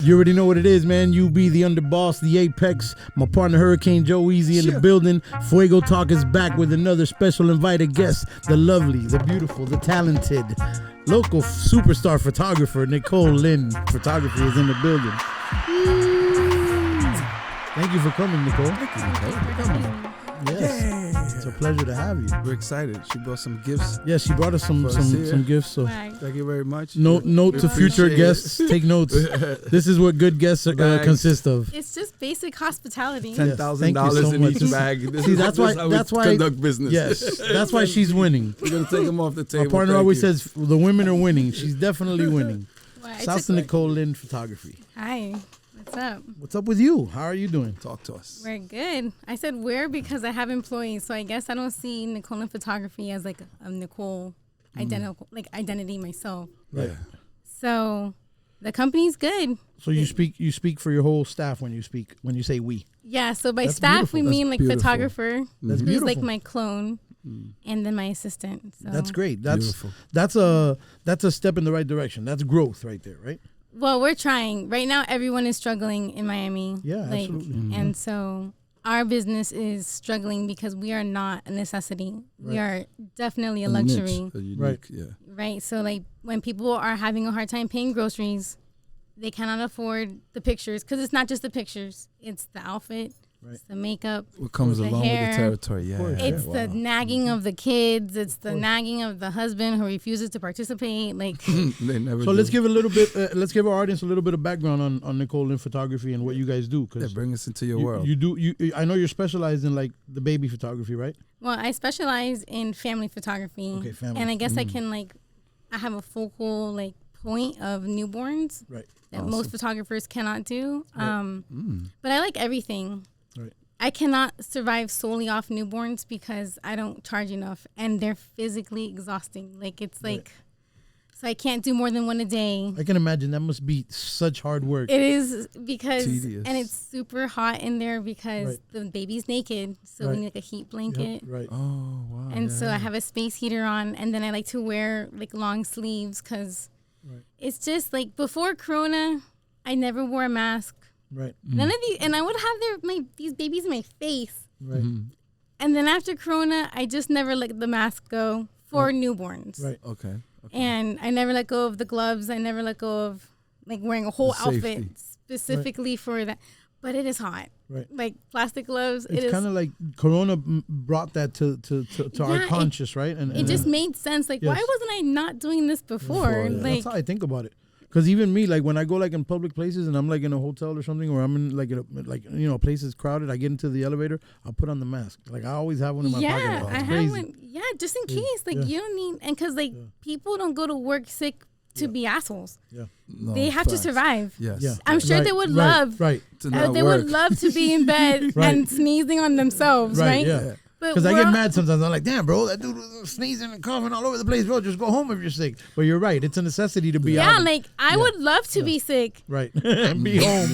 You already know what it is, man. You be the underboss, the apex. My partner Hurricane Joe Easy in the building. Fuego Talk is back with another special invited guest. The lovely, the beautiful, the talented, local superstar photographer Nicole Lynn Photography is in the building. Thank you for coming, Nicole. Thank you, Nicole, for coming. Yes. Yay. It's a pleasure to have you. We're excited. She brought some gifts. Yes, she brought us some gifts. So thank you very much. Note to future guests. Take notes. This is what good guests consist of. It's just basic hospitality. $10,000 in each bag. See, that's why conduct business. Yes, that's why she's winning. We're gonna take them off the table. My partner always says the women are winning. She's definitely winning. Shouts to Nicole Lynn Photography. Hi. What's up? What's up with you? How are you doing? Talk to us. We're good. I said we're because I have employees, so I guess I don't see Nicole Lynn Photography as like a Nicole identity myself. Right. So the company's good. So you speak for your whole staff when you say we. Yeah. So by That's staff beautiful. we That's mean like beautiful. photographer, That's who's beautiful. like my clone, and then my assistant. So. That's great. Beautiful. That's a step in the right direction. That's growth right there, right? Well, we're trying. Right now, everyone is struggling in Miami. Yeah, absolutely. And so our business is struggling because we are not a necessity. Right. We are definitely a luxury. Niche, a unique, Right. Yeah. Right. So like when people are having a hard time paying groceries, they cannot afford the pictures because it's not just the pictures. It's the outfit. Right. It's the makeup. What comes the along hair. with the territory? Yeah. It's the nagging of the kids. It's the nagging of the husband who refuses to participate. Like, They never. So do. let's give a little bit. Let's give our audience a little bit of background on Nicole Lynn Photography and what you guys do. Yeah, Because bring us into your world. I know you're specialized in like the baby photography, right? well, I specialize in family photography. Okay, family. And I guess I have a focal like point of newborns Right. that Awesome. most photographers cannot do. Right. But I like everything. Right. I cannot survive solely off newborns because I don't charge enough and they're physically exhausting. Like it's like, so I can't do more than one a day. I can imagine that must be such hard work. It is because, Tedious. and it's super hot in there because Right. the baby's naked. So Right. we need like a heat blanket. Right. Oh wow. And so I have a space heater on, and then I like to wear like long sleeves because it's just like before Corona, I never wore a mask. Right. None of these, and I would have these babies in my face. Right. And then after Corona, I just never let the mask go for newborns. Right. Okay. And I never let go of the gloves. I never let go of like wearing a whole The safety. outfit specifically for that. But it is hot. Right. Like plastic gloves. It's kind of like Corona brought that to our Yeah, conscious, right? And it just made sense. Like, why Yes. wasn't I not doing this before? Yeah, Like, that's how I think about it. Because even me, like when I go like in public places and I'm like in a hotel or something, or I'm in like places crowded, I get into the elevator, I'll put on the mask. Like I always have one in my pocket. yeah, Like, I it's have crazy. one. Yeah, just in case. Like, Yeah. you don't need, and because like people don't go to work sick to be assholes. Yeah. No, They have to facts. survive. Yes. Yeah. I'm sure they would love. Right. To not They work. would love to be in bed Right. and sneezing on themselves, right? Yeah. But Because I we're get all- mad sometimes. I'm like, damn, bro, that dude was sneezing and coughing all over the place, bro. Just go home if you're sick. But you're right. It's a necessity to be out. Yeah, like I would love to be sick. Right. And be home.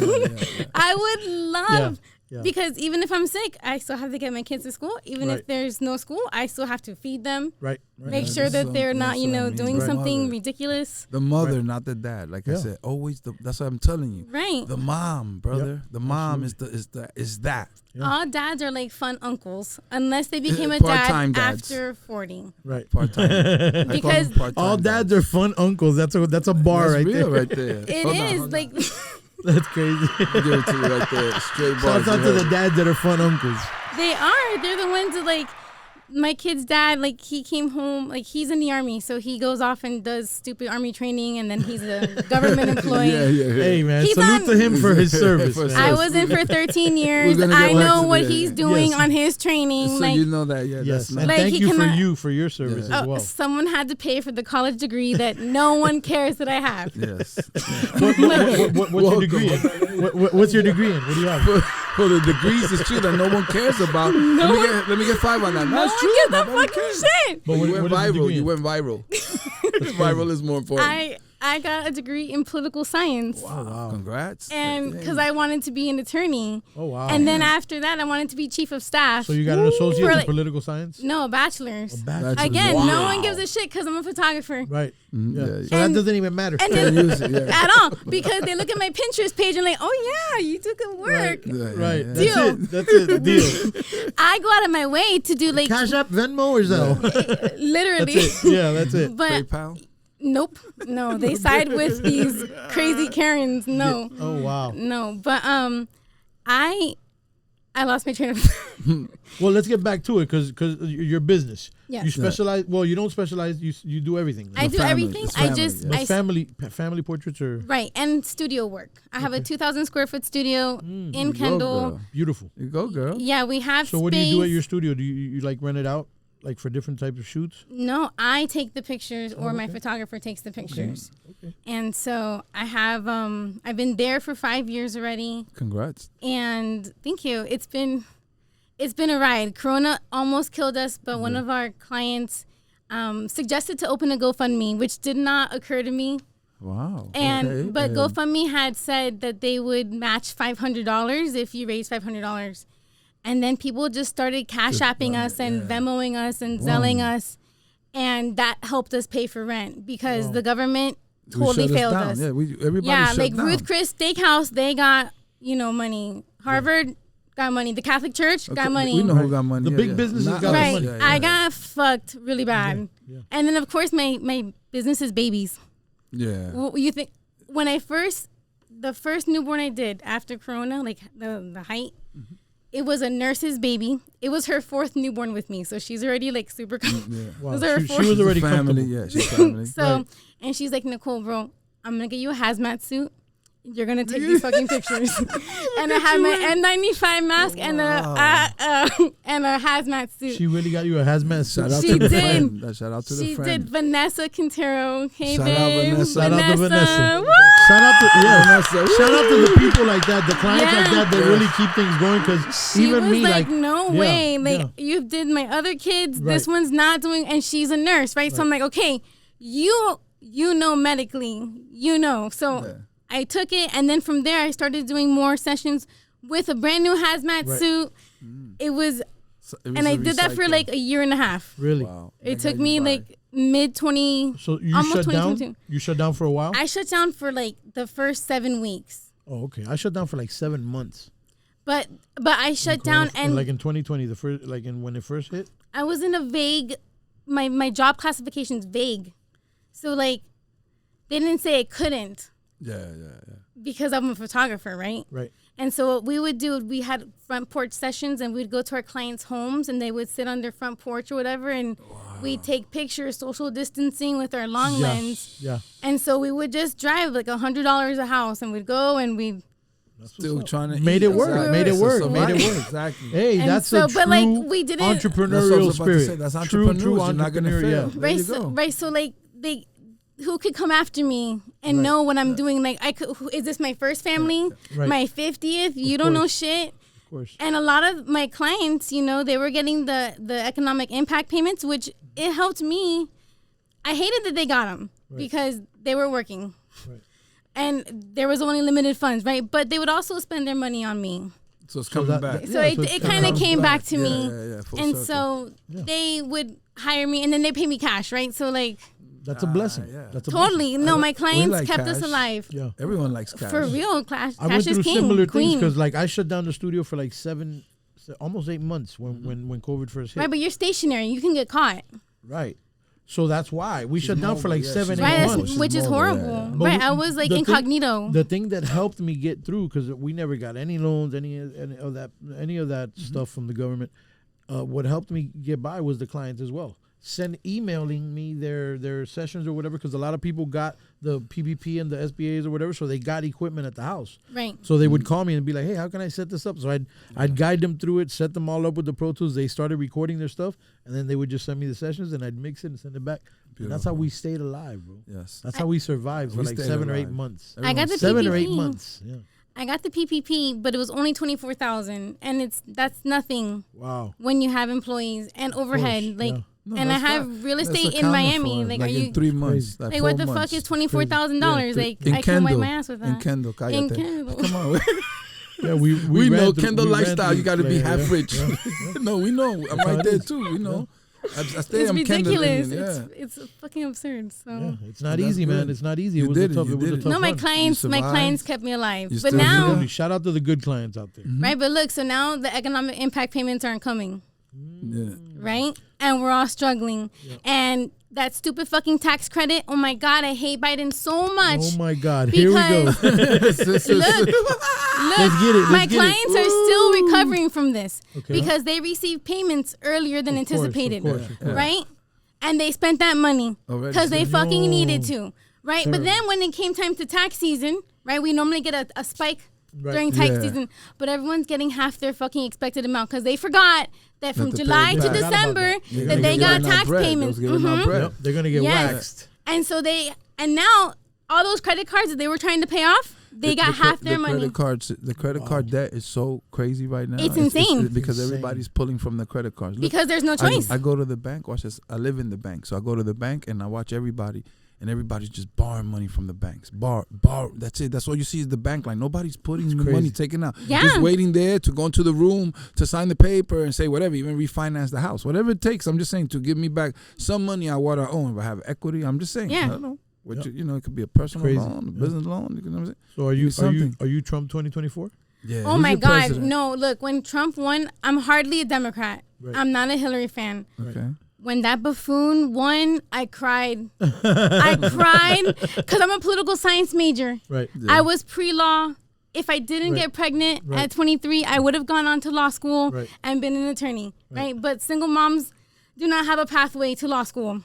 I would love Yeah. because even if I'm sick, I still have to get my kids to school. Even Right. if there's no school, I still have to feed them. Right. Make Yeah, sure that so- they're not, that's what I mean. doing Right. something Mother. ridiculous. The mother, Right. not the dad. Like I Yeah. said, always that's what I'm telling you. Right. The mom, brother. The mom is that. Yeah. All dads are like fun uncles unless they became a Part-time dad dads. after 40. Right. Part time. Because All dads are fun uncles. That's a bar That's right real there. right there. It Hold on, is hold like That's crazy. on. Give it to you right there. Straight bars. Shouts out to the dads that are fun uncles. they are. They're the ones that like my kid's dad, like he came home, like he's in the army, so he goes off and does stupid army training, and then he's a government employee. Yeah. Hey man, He's salute on- to him for his service. For man. I was in for 13 years. We're gonna get I back know to what that. he's doing Yes. on his training. So like, you know that, yeah. Yes, That's and not. Like, thank he you cannot- for your service Yeah. as well. someone had to pay for the college degree that no one cares that I have. Yes. What's your degree in? What's your degree in? What do you have? For the degrees, it's true that no one cares about. Let me get 5 on that. No That's one true. gives a Nobody fucking cares. shit. But You what went is the viral. degree You in? went viral. Viral is more important. I got a degree in political science. Wow. Congrats. And because I wanted to be an attorney. Oh, wow. And then after that, I wanted to be chief of staff. So you got an associate in like- political science? No, a bachelor's. Bachelor's. Again, Wow. no one gives a shit because I'm a photographer. Right. Mm, Yeah. yeah. So that doesn't even matter. And then, Use it, yeah. at all. Because they look at my Pinterest page and like, oh yeah, you do good work. Right. Deal. That's it. Deal. I go out of my way to do like Cash App, Venmo, or Zelle? literally. That's it. Yeah, that's it. But PayPal. nope. No, they side with these crazy Karens. No. Oh, wow. No. But I lost my train of thought. Well, let's get back to it because your business. Yes. You specialize. Well, you don't specialize. You do everything. I do family. everything. It's I family, just yeah. But I family portraits are right, and studio work. I have a 2,000 square foot studio in Kendall. girl. beautiful. You go, girl. Yeah, we have So space. what do you do at your studio? Do you like rent it out like for different types of shoots? No, I take the pictures, or my photographer takes the pictures. Okay. And so I have I've been there for 5 years already, Congrats. and thank you. It's been a ride. Corona almost killed us, but one of our clients suggested to open a GoFundMe, which did not occur to me. Wow. And okay. but GoFundMe had said that they would match $500 if you raise $500, and then people just started cash apping us and Venmoing us and Zelling us, and that helped us pay for rent because the government totally failed us. Yeah, everybody shut like down. Ruth Chris Steakhouse, they got money. Harvard got money. The Catholic Church got money. We know who got money. The big businesses Not got us. Right. money. Yeah, yeah. I got fucked really bad. Yeah. And then of course my business is babies. Yeah. Well, you think when the first newborn I did after Corona, like the height, it was a nurse's baby. It was her 4th newborn with me, so she's already like super. Wow. Those are She four- was already family. comfortable. Yeah, she's family. So, Right. and she's like, Nicole, bro, I'm gonna get you a hazmat suit. You're gonna take these fucking pictures. And I had my N95 mask and a hazmat suit. She really got you a hazmat suit. Shout out She to the did. friend. Shout out to the She friend. did. Vanessa Quintero. Hey, Shout out babe. Vanessa. Shout out to Vanessa. Woo! Shout out to Vanessa. shout out to the people like that, the clients like Yeah. that really keep things going. Because She even was me, like, no yeah, way. Like, yeah. you did my other kids. Right. This one's not doing, and she's a nurse, right? So I'm like, okay, you know medically, So Yeah. I took it, and then from there, I started doing more sessions with a brand new hazmat Right. suit. It was, It was and a I did that for recycle. like a year and a half. really. Wow. It That took got me you by. like mid 20. So you Almost shut down. 2022. You shut down for a while. I shut down for like the first 7 weeks, Oh, okay. I shut down for like 7 months. but I shut down, and like in 2020, the first, like when it first hit. I was in a vague, my job classification's vague. So like, they didn't say I couldn't Yeah. because I'm a photographer, right? Right. And so what we would do, we had front porch sessions, and we'd go to our clients' homes, and they would sit on their front porch or whatever, and we'd take pictures, social distancing with our long lens. Yeah. And so we would just drive like $100 a house, and we'd go and we'd. Still trying to Made eat. it work, made it work, made it work. Exactly. Hey, And that's so, a but, like, true we didn't- That's what I entrepreneurial was about to spirit. say. That's True entrepreneurs. You're not gonna entrepreneur. fail. Yeah. There you go. Right, so like who could come after me and know what I'm doing? Like, is this my first family? Right. My 50th? You don't know course. shit. Of course. And a lot of my clients, they were getting the economic impact payments, which it helped me. I hated that they got them because they were working. Right. And there was only limited funds, right? But they would also spend their money on me. So it's coming back. So Yeah, it, so it it's kind of comes came back back. to me. Yeah, full And circle. so they would hire me, and then they pay me cash, right? So like, That's a blessing. yeah. That's a totally. No, my clients like kept us cash. alive. blessing. Yeah. Everyone likes cash. For real, cash I went is through king. similar things Queen. because like I shut down the studio for like almost 8 months when COVID first hit. Right, but you're stationary. You can get caught. Right. So that's why we shut down for like mobile, yeah, 7, she's 8 Right, mobile. months. She's which is mobile, horrible. yeah. But Right, I was like the thing- incognito. The thing that helped me get through, because we never got any loans, any of that Mm-hmm. stuff from the government. What helped me get by was the clients as well. Emailing me their sessions or whatever, because a lot of people got the PPP and the SBAs or whatever, so they got equipment at the house. Right. So they would call me and be like, "Hey, how can I set this up?" So I'd guide them through it, set them all up with the Pro Tools. They started recording their stuff, and then they would just send me the sessions, and I'd mix it and send it back. And that's how we stayed alive, bro. Yes. That's how we survived for We like stayed 7 or 8 alive. months. I got the 7 or 8 PPP. months. Yeah. I got the PPP, but it was only 24,000, and that's nothing Wow. when you have employees and overhead. course, Like yeah. No, and I that's have not- real that's estate in accounted Miami. for, Like, are in you 3 months? like, 4 what the months. fuck is $24,000? Like, In I can't wipe Kendall. my ass with that. In Kendall, In cállate. Kendall. Come on. Yeah, we We ran know through- Kendall we ran lifestyle. through You got to be Slayer, half yeah. rich. No, we know. I'm right there too. We know. I stay. It's I'm Kendall. ridiculous. Yeah. It's fucking absurd. So. Yeah, it's not That's easy, man. good. It's not easy. You It was did a it, tough. you It was a did it. tough No, my run. clients survived. kept me alive. You But still now, Absolutely. Shout out to the good clients out there. right? But look, so now the economic impact payments aren't coming, Yeah. right? And we're all struggling. And that stupid fucking tax credit. Oh my God, I hate Biden so much. Oh my God! Here we go. Because- Look, Let's get it. my Let's get it. clients are still recovering from this Okay. because they received payments earlier than Of course, of anticipated, course, of course. right? And they spent that money Already because they spent. fucking No. needed to, right? But Terrible. then when it came time to tax season, right, we normally get a spike Right. during tax Yeah. season, but everyone's getting half their fucking expected amount because they forgot that from to pay July it to back. Forgot about December that. They're that gonna they get got getting tax payments. Mhm. Yep, they're gonna get Yes. waxed. And so and now all those credit cards that they were trying to pay off, they got half their money. The credit card debt is so crazy right now. It's insane. because Insane. everybody's pulling from the credit cards. Look, Because there's no choice. I go to the bank. Watch this. I live in the bank, so I go to the bank and I watch everybody, and everybody's just borrowing money from the banks. Borrow. That's it. That's all you see is the bank line. Nobody's putting the crazy. money taken out. Yeah. Just waiting there to go into the room to sign the paper and say whatever, even refinance the house, whatever it takes. I'm just saying to give me back some money I want to own. If I have equity, I'm just saying. Yeah. I don't know. What Yep. you know, it could be a personal Crazy. loan, a Yeah. business loan. You know what I'm saying? So are you something. Trump 2024? Yeah. Oh Who's my your God. president? No, look, when Trump won, I'm hardly a Democrat. Right. I'm not a Hillary fan. Okay. When that buffoon won, I cried. I cried because I'm a political science major. Right. I was pre-law. If I didn't Right. get pregnant Right. at 23, I would have gone on to law school Right. and been an attorney, right? But single moms do not have a pathway to law school,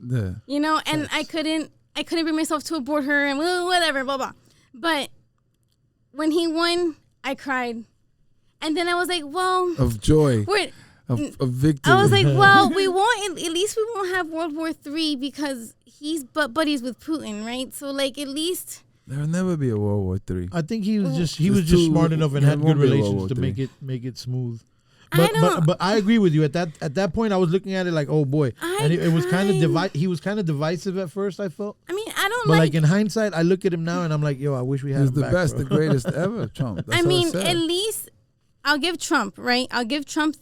Yeah. you know? And I couldn't bring myself to abort her and whatever, blah, blah. But when he won, I cried. And then I was like, well, Of joy. we're... Of victory. I was like, well, we won't. At least we won't have World War III because he's buddies with Putin, right? So like, at least There'll never be a World War III. I think he was just It's just too- smart enough and there had good won't be a World relations War to III. make it smooth. I But, don't- but I agree with you at that point. I was looking at it like, oh boy, and it was kind of he was kind of divisive at first. I felt, I mean, I don't but like like. in hindsight, I look at him now and I'm like, yo, I wish we had He's him the back, best, bro. the greatest ever, Trump. That's I what mean, said. at least I'll give Trump, right? I'll give Trump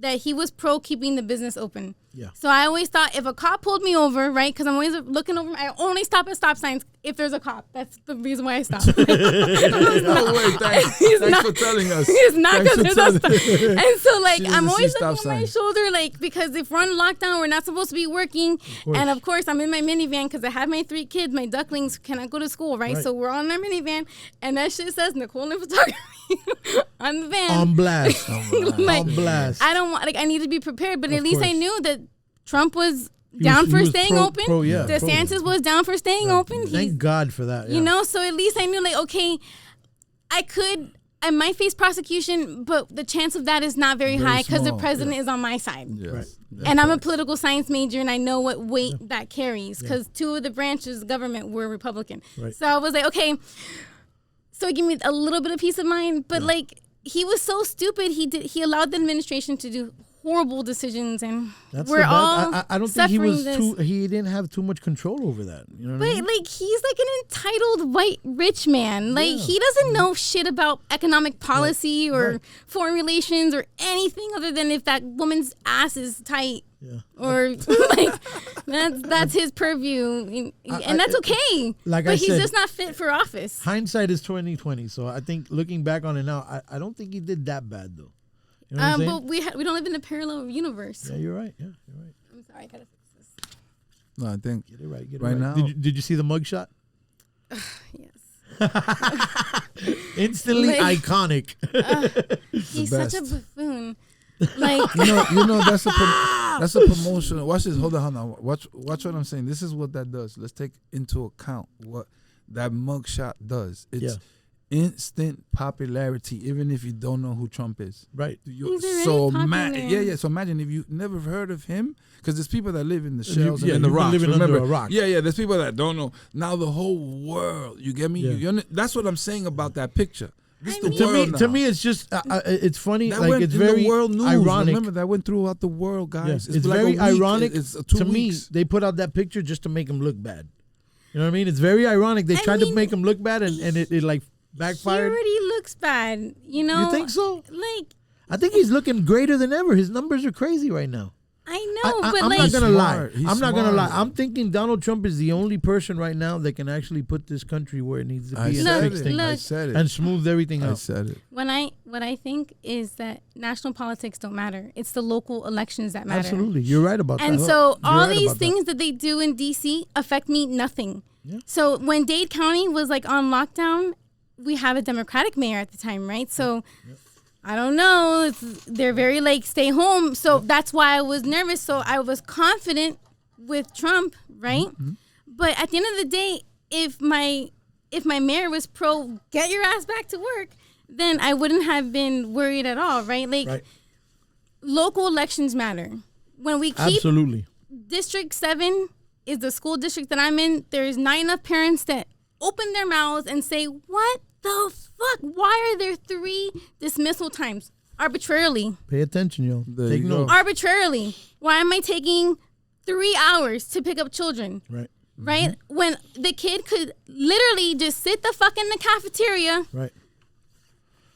that he was pro keeping the business open. Yeah. So I always thought if a cop pulled me over, right? Because I'm always looking over. I only stop at stop signs if there's a cop. That's the reason why I stop. Oh, wait, thanks. He's Thanks not- for telling us. It's not Thanks because for there's a telling stop. And so, like, She I'm doesn't always see looking stop over my signs. shoulder, like, because if we're on lockdown, we're not supposed to be working. And of course, I'm in my minivan because I have my 3 kids, my ducklings cannot go to school, right? Right. So we're on our minivan, and that shit says Nicole Lynn Photography on the van. On blast, Like, on blast. I don't want, like, I need to be prepared, but Of at least I course. knew that Trump was He down was- for he was staying pro- open. pro, yeah, pro. DeSantis was down for staying open. Thank God for that. You know, so at least I knew, like, okay, I might face prosecution, but the chance of that is not very Very high because the small, president is on my side. Yes. Right. Yeah. And I'm a political science major, and I know what weight that carries because 2 of the branches of government were Republican. Right. So I was like, okay, so it gave me a little bit of peace of mind. But like, he was so stupid. He allowed the administration to do horrible decisions, and That's we're the bad. all I don't think he was suffering this. he didn't have too much control over that. You know what I But mean? like, he's like an entitled white rich man. Like, Yeah. he doesn't know shit about economic policy or Right. foreign relations or anything other than if that woman's ass is tight. Yeah. Or like, that's his purview, and that's okay. like but I he's said- just not fit for office. Hindsight is 2020. So I think looking back on it now, I don't think he did that bad though. You know what I'm saying? But we don't live in a parallel universe. Yeah, you're right. Yeah, you're right. I'm sorry, I gotta fix this. No, I think Get it right. Get it Right right. now- Did you see the mugshot? Yes, Instantly Like- iconic. he's such a best. buffoon. Like, you know that's a promotion. Watch this. Hold on. Watch what I'm saying. This is what that does. Let's take into account what that mugshot does. It's instant popularity, even if you don't know who Trump is. Right. He's already popular. Yeah. So imagine if you never heard of him, because there's people that live in the shells yeah, and in the you've been rocks. living under Remember? a rock. Yeah. There's people that don't know. Now the whole world. You get me? Yeah. That's what I'm saying about that picture. To me, it's just it's funny. That like went it's in very the world news. ironic. Remember that went throughout the world, guys. Yeah. It's like very ironic. It's 2 to weeks. me, they put out that picture just to make him look bad. You know what I mean? It's very ironic. They tried to make him look bad, and it like backfired. He already looks bad. You know? You think so? Like, I think he's looking greater than ever. His numbers are crazy right now. I know, but I'm like, not gonna lie. He's I'm not gonna lie. smart. I'm thinking Donald Trump is the only person right now that can actually put this country where it needs to I be and said fix it. things I said it. and smooth everything I out. said it. what I think is that national politics don't matter. It's the local elections that matter. Absolutely, you're right about that. And so You're all right these about things that they do in DC affect me nothing. Yeah. So when Dade County was like on lockdown, we have a Democratic mayor at the time, right? So I don't know. They're very like stay home. So that's why I was nervous. So I was confident with Trump, right? Mm-hmm. But at the end of the day, if my mayor was pro get your ass back to work, then I wouldn't have been worried at all, right? Like local elections matter. When we keep Absolutely. District 7 is the school district that I'm in. There's not enough parents that open their mouths and say, what the fuck? Why are there 3 dismissal times arbitrarily? Pay attention, yo. Take notes. Arbitrarily. Why am I taking 3 hours to pick up children? Right. Right? Mm-hmm. When the kid could literally just sit the fuck in the cafeteria. Right.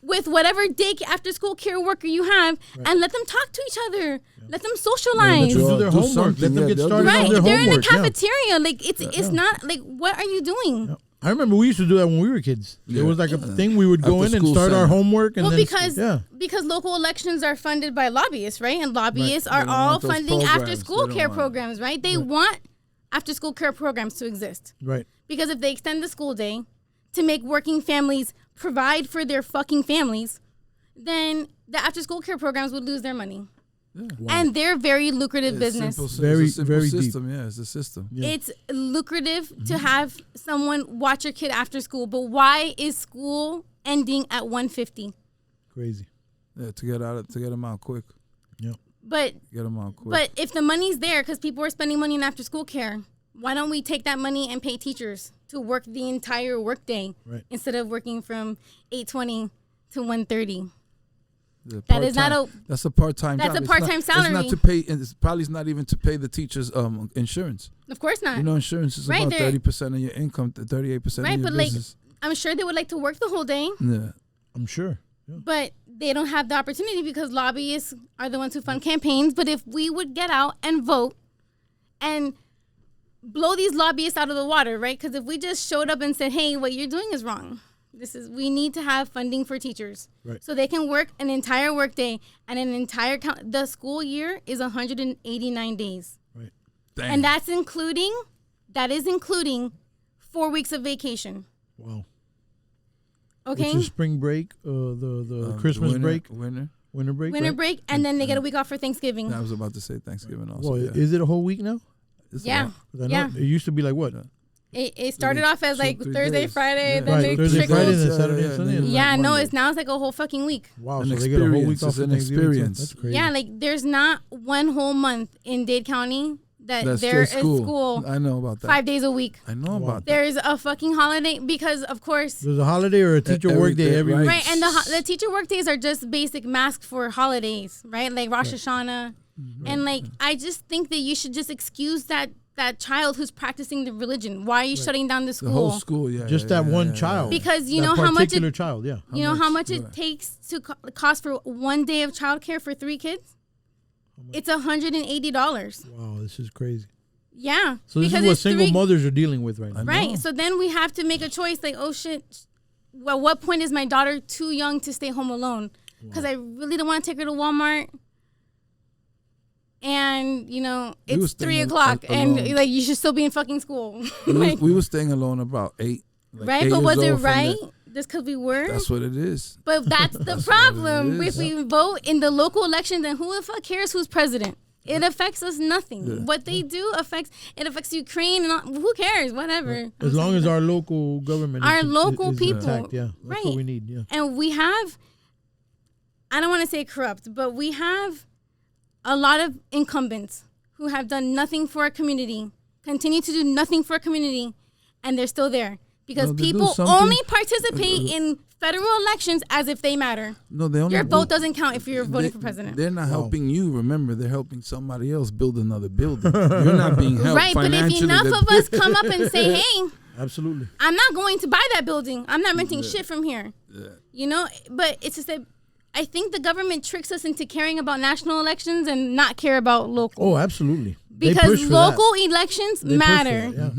With whatever after school care worker you have, and let them talk to each other. Yeah. Let them socialize. Let them do their homework. Let them get started on their homework. They're in the cafeteria. Like it's not like, what are you doing? Yeah. I remember we used to do that when we were kids. There was like a thing we would go in and start our homework. And because local elections are funded by lobbyists, right? And lobbyists are all funding after school care programs, right? They want after school care programs to exist. Right. Because if they extend the school day to make working families provide for their fucking families, then the after school care programs would lose their money. Yeah. Wow. And they're very lucrative business. Very system. Deep. Yeah, it's a system. Yeah. It's lucrative to have someone watch your kid after school, but why is school ending at 1:50? Crazy. Yeah, to get them out quick. Yeah. But get them out quick. But if the money's there because people are spending money on after school care, why don't we take that money and pay teachers to work the entire workday instead of working from 8:20 to 1:30? That is not that's a part-time job. That's a part-time salary. It's not to pay, and it's probably not even to pay the teachers insurance. Of course not. You know, insurance is about 30% of your income, 38% of your business. I'm sure they would like to work the whole day. Yeah, I'm sure. Yeah. But they don't have the opportunity because lobbyists are the ones who fund campaigns. But if we would get out and vote and blow these lobbyists out of the water, right? Because if we just showed up and said, hey, what you're doing is wrong. We need to have funding for teachers so they can work an entire workday and an entire the school year is 189 days. Right. Damn. And that is including 4 weeks of vacation. Wow. Okay. Which is spring break, the Christmas break, winter break, and then they get a week off for Thanksgiving. I was about to say Thanksgiving also. Well, is it a whole week now? Yeah. It used to be like what? It started off as like Thursday, Friday, then they Thursday, Friday, then Saturday and Sunday. Yeah, no, it's like a whole fucking week. Wow, so they get a whole week off an experience. That's crazy. Yeah, like there's not one whole month in Dade County that there is school. I know about that. 5 days a week. I know about that. There's a fucking holiday because, of course, there's a holiday or a teacher work day every week. Right, and the teacher work days are just basic masks for holidays, right? Like Rosh Hashanah, and like I just think that you should just excuse that child who's practicing the religion. Why are you shutting down the school? The whole school, Just that one child. Because you know how much child, you know how much it takes to cost for 1 day of childcare for 3 kids? It's $180. Wow, this is crazy. Yeah. So this is what single mothers are dealing with right now. Right. So then we have to make a choice like, oh shit, at what point is my daughter too young to stay home alone? Because I really don't want to take her to Walmart. And, you know, it's 3 o'clock and like you should still be in fucking school. We were staying alone about 8. Right, but was it right? Just because we were? That's what it is. But that's the problem. If we vote in the local elections, then who the fuck cares who's president? It affects us nothing. Yeah. What they do affects Ukraine. And who cares? Whatever. As long as our local government is people. Intact, that's what we need. Yeah. And we have, I don't want to say corrupt, but we have a lot of incumbents who have done nothing for our community, continue to do nothing for our community, and they're still there. Because people only participate in federal elections as if they matter. No, they only Your vote doesn't count if you're voting for president. They're not helping you. Remember, they're helping somebody else build another building. You're not being helped right, but if enough of us come up and say, hey, absolutely, I'm not going to buy that building. I'm not renting shit from here. Yeah. You know, but it's just that I think the government tricks us into caring about national elections and not care about local. Oh, absolutely. Because local elections matter. Yeah.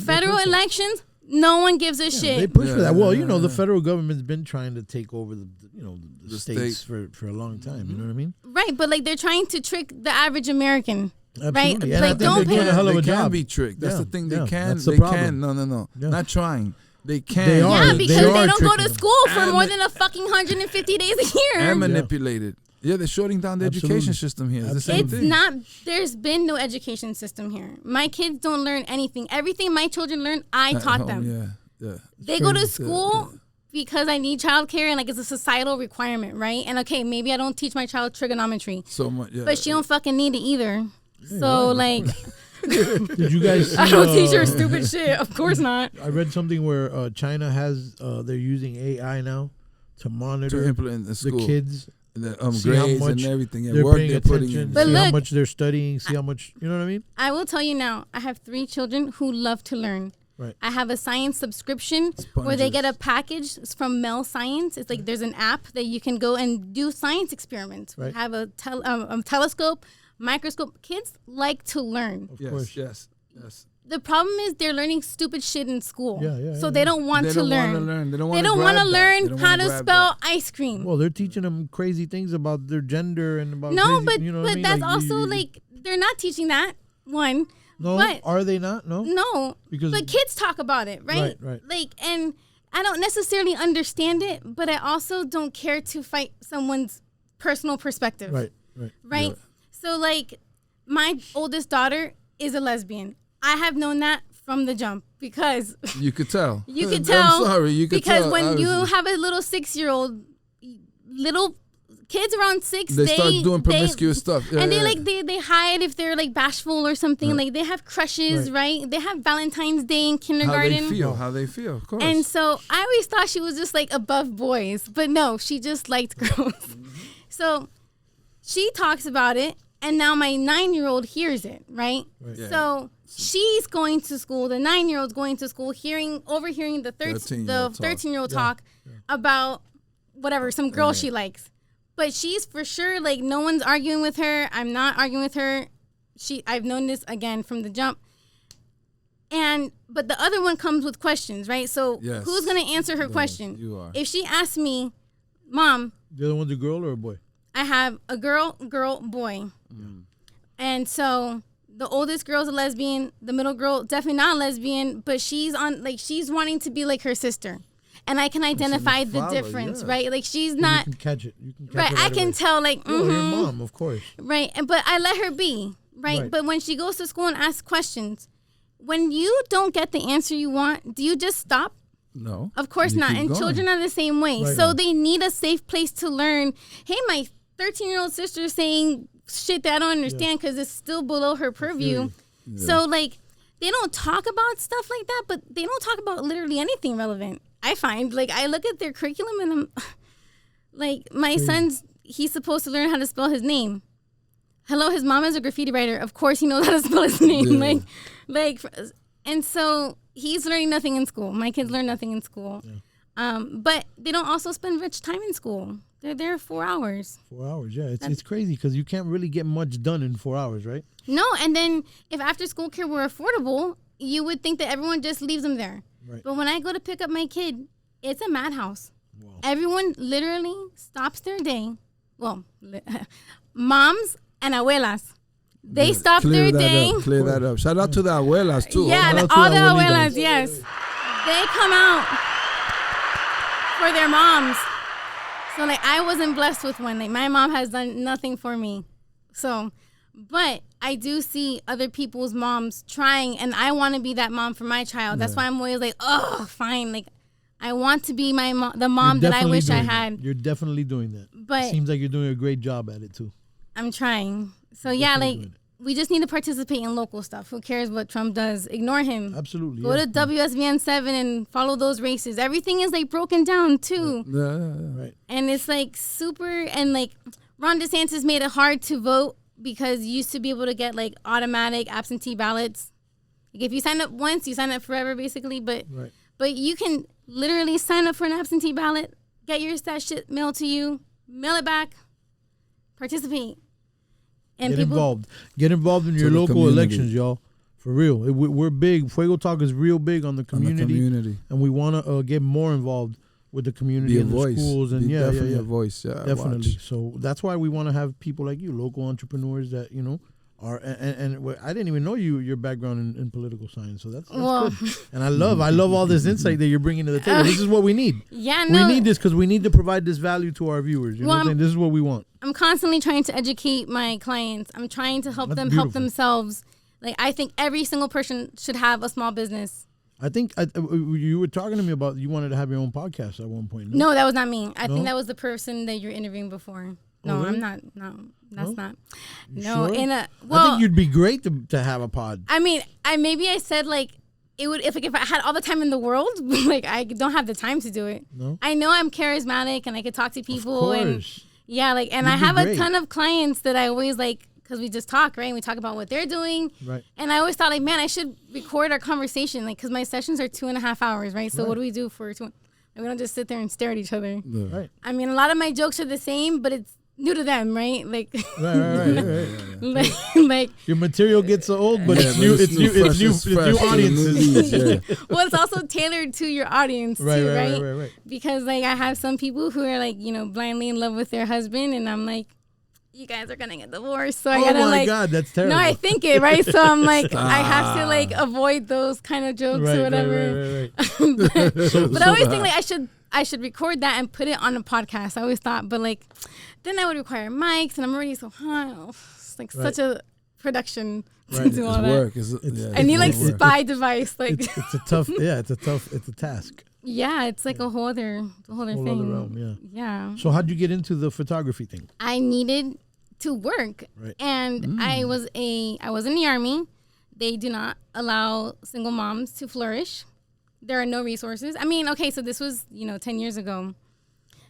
Federal elections, no one gives a shit. They push for that. Well, the federal government's been trying to take over the states for a long time. You know what I mean? Right, but like they're trying to trick the average American. Absolutely. Right? Like don't doing a hell of a They job. can be tricked. That's the thing. They can. That's the They problem. can. No. Yeah. Not trying. They can. They are. Yeah, because they don't go to tricking school for more than a fucking 150 days a year. And manipulated. Yeah, they're shutting down the education system here. It's the same It's thing. not, there's been no education system here. My kids don't learn anything. Everything my children learn, I taught them. Yeah. They go to school because I need childcare and like it's a societal requirement, right? And okay, maybe I don't teach my child trigonometry. So much, yeah. But she don't fucking need it either. So like Did you guys see, I don't teach her stupid shit. Of course not. I read something where China has they're using AI now to monitor to implement the school. kids. The See how grades much and everything and they're work paying they're putting attention, in. But see how look, much they're studying, see how much, you know what I mean? I will tell you now, I have 3 children who love to learn. Right. I have a science subscription where they get a package from Mel Science. It's like there's an app that you can go and do science experiments. Right. We have a telescope, microscope. Kids like to learn. Yes. The problem is they're learning stupid shit in school. Yeah, They don't want to learn. They don't want to learn how to spell ice cream. Well, they're teaching them crazy things about their gender and about No, crazy, but you know what but I mean? that's Like, also like they're not teaching that one. no, but are they not? No, because but kids talk about it, right? Right. Like, and I don't necessarily understand it, but I also don't care to fight someone's personal perspective. Right. Right. So like, my oldest daughter is a lesbian. I have known that from the jump because you could tell. You could tell. I'm sorry, you could tell. Because when you have a little 6-year-old, little kids around 6, they start doing promiscuous stuff. Yeah, and they hide if they're like bashful or something. Like they have crushes, right? They have Valentine's Day in kindergarten. How they feel, of course. And so I always thought she was just like above boys, but no, she just liked girls. So she talks about it, and now my 9-year-old hears it, right? Yeah. So she's going to school. The 9-year-old's going to school, overhearing the 13-year-old talk about whatever, some girl she likes. But she's for sure like no one's arguing with her. I'm not arguing with her. I've known this again from the jump. But the other one comes with questions, right? So who's gonna answer her question? You are. If she asks me, Mom, the other one's a girl or a boy? I have a girl, boy. And so the oldest girl's a lesbian. The middle girl, definitely not a lesbian, but she's wanting to be like her sister. And I can identify the difference, right? Like she's not. You can catch it. Right, I can tell, like, your mom, of course. Right, but I let her be, right? But when she goes to school and asks questions, when you don't get the answer you want, do you just stop? No. Of course not. And children are the same way. Right. So they need a safe place to learn. Hey, my 13-year-old sister is saying shit that I don't understand because it's still below her purview. Yeah. So, like, they don't talk about stuff like that, but they don't talk about literally anything relevant. I find, like, I look at their curriculum and I'm like, my son's, he's supposed to learn how to spell his name. Hello, his mom is a graffiti writer. Of course he knows how to spell his name. Yeah. And so he's learning nothing in school. My kids learn nothing in school. Yeah. But they don't also spend much time in school. They're there 4 hours. 4 hours, yeah. It's crazy because you can't really get much done in 4 hours, right? No, and then if after school care were affordable, you would think that everyone just leaves them there. Right. But when I go to pick up my kid, it's a madhouse. Wow. Everyone literally stops their day. Well, moms and abuelas. They stop their day. Clear that up. Shout out to the abuelas, too. Yeah, all the abuelas, yes. They come out for their moms. So, like, I wasn't blessed with one. Like, my mom has done nothing for me. So, but I do see other people's moms trying, and I want to be that mom for my child. That's why I'm always like, oh, fine. Like, I want to be the mom that I wish I had. You're definitely doing that. But it seems like you're doing a great job at it, too. I'm trying. So, yeah, like, we just need to participate in local stuff. Who cares what Trump does? Ignore him. Absolutely. Go to WSVN 7 and follow those races. Everything is like broken down too. Right. And it's like super, and like Ron DeSantis made it hard to vote because you used to be able to get like automatic absentee ballots. Like if you sign up once, you sign up forever basically. But you can literally sign up for an absentee ballot, get your that shit mailed to you, mail it back, participate. And Get involved in your local elections, y'all. For real. We're big. Fuego Talk is real big on the community. And we want to get more involved with the community and the schools. And definitely a voice. Yeah, definitely. So that's why we want to have people like you, local entrepreneurs that, you know, are, and I didn't even know your background in political science. So that's good. And I love all this insight that you're bringing to the table. This is what we need. Yeah, no. We need this because we need to provide this value to our viewers. You know what I'm saying? This is what we want. I'm constantly trying to educate my clients. I'm trying to help them help themselves. Like, I think every single person should have a small business. I think you were talking to me about you wanted to have your own podcast at one point. No, that was not me. I think that was the person that you're interviewing before. No, really? I'm not. No, that's not. No, sure? I think you'd be great to have a pod. I mean, I said like it would if I had all the time in the world. Like I don't have the time to do it. No, I know I'm charismatic and I could talk to people. Of course. And I have a ton of clients that I always like. Because we just talk, right? And we talk about what they're doing. Right. And I always thought, like, man, I should record our conversation. Like, because my sessions are 2.5 hours, right? So what do we do for 2? And we don't just sit there and stare at each other. Yeah. Right. I mean, a lot of my jokes are the same, but it's new to them, right? Like, right. like your material gets so old, but it's new. It's new audiences. Well, it's also tailored to your audience too, right? Because like I have some people who are like, you know, blindly in love with their husband, and I'm like, you guys are gonna get divorced, so I gotta like. Oh my God, that's terrible. No, I think it, right? So I'm like, I have to like avoid those kind of jokes or whatever. But I always think like I should record that and put it on a podcast. I always thought, but like, then I would require mics, and I'm already so hot. It's like such a production to do all that. Work. I need like spy device. Like it's a tough. Yeah, it's a task. Yeah, it's like a whole other thing. Yeah. So how'd you get into the photography thing? I needed to work, and I was in the Army. They do not allow single moms to flourish. There are no resources. I mean, okay, so this was 10 years ago.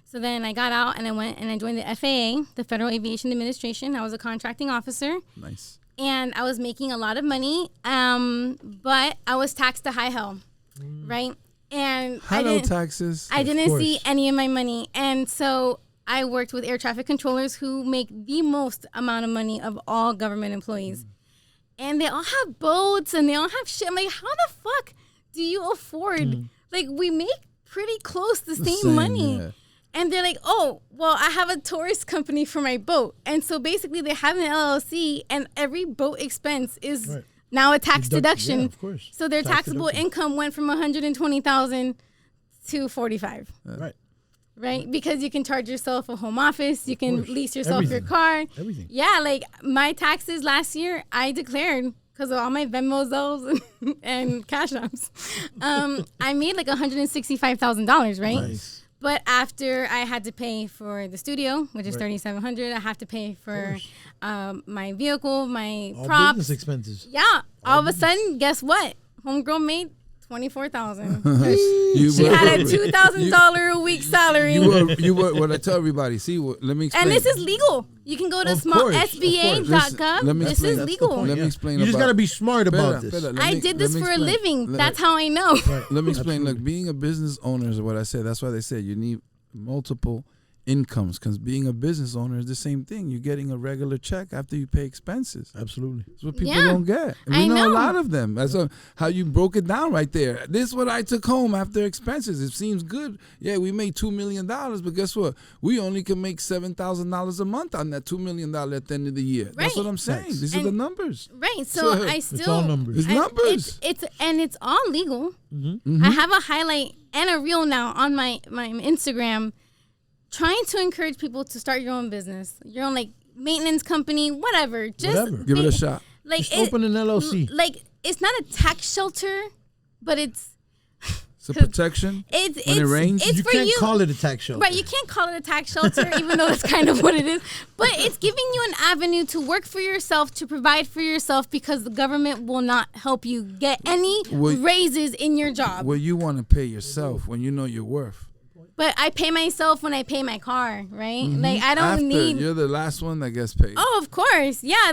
So then I got out and I went and I joined the FAA, the Federal Aviation Administration. I was a contracting officer. Nice. And I was making a lot of money, but I was taxed to high hell, right? And I didn't see any of my money. And so I worked with air traffic controllers who make the most amount of money of all government employees. And they all have boats and they all have shit. I'm like, how the fuck do you afford? Like, we make pretty close the same money. Yeah. And they're like, oh, well, I have a tourist company for my boat. And so basically they have an LLC and every boat expense is now a tax deduction. Yeah, of course. So their taxable income went from $120,000 to $45,000. Right? Because you can charge yourself a home office. You can lease yourself your car. Everything. Yeah, like my taxes last year, I declared because of all my Venmos and Cash Apps. I made like $165,000, right? Nice. But after I had to pay for the studio, which is $3,700, I have to pay for my vehicle, my props, business expenses. Yeah. All of a sudden, guess what? Homegirl made $24,000. She had a $2,000 a week salary. You were. What I tell everybody. See, let me explain. And this is legal. You can go to SBA.gov. This is legal. Let me explain. You just gotta be smart about this. I did this for a living. That's how I know. Let me explain. Look, being a business owner is what I said. That's why they say you need multiple incomes, because being a business owner is the same thing. You're getting a regular check after you pay expenses. Absolutely. That's what people don't get. And we know a lot of them. That's how you broke it down right there. This is what I took home after expenses. It seems good. Yeah, we made $2 million, but guess what? We only can make $7,000 a month on that $2 million at the end of the year. Right. That's what I'm saying. These are the numbers. Right. So I still. It's all numbers. It's numbers. It's all legal. Mm-hmm. I have a highlight and a reel now on my Instagram, trying to encourage people to start your own business, your own like maintenance company, whatever. Just give it a shot. Like just open an LLC. Like, it's not a tax shelter, but it's So protection. It's when it rains, it's you for can't you. call it a tax shelter. Right, you can't call it a tax shelter, even though that's kind of what it is. But it's giving you an avenue to work for yourself, to provide for yourself, because the government will not help you get any raises in your job. Well, you want to pay yourself when you know your worth. But I pay myself when I pay my car, right? Like, I don't need... You're the last one that gets paid. Oh, of course. Yeah,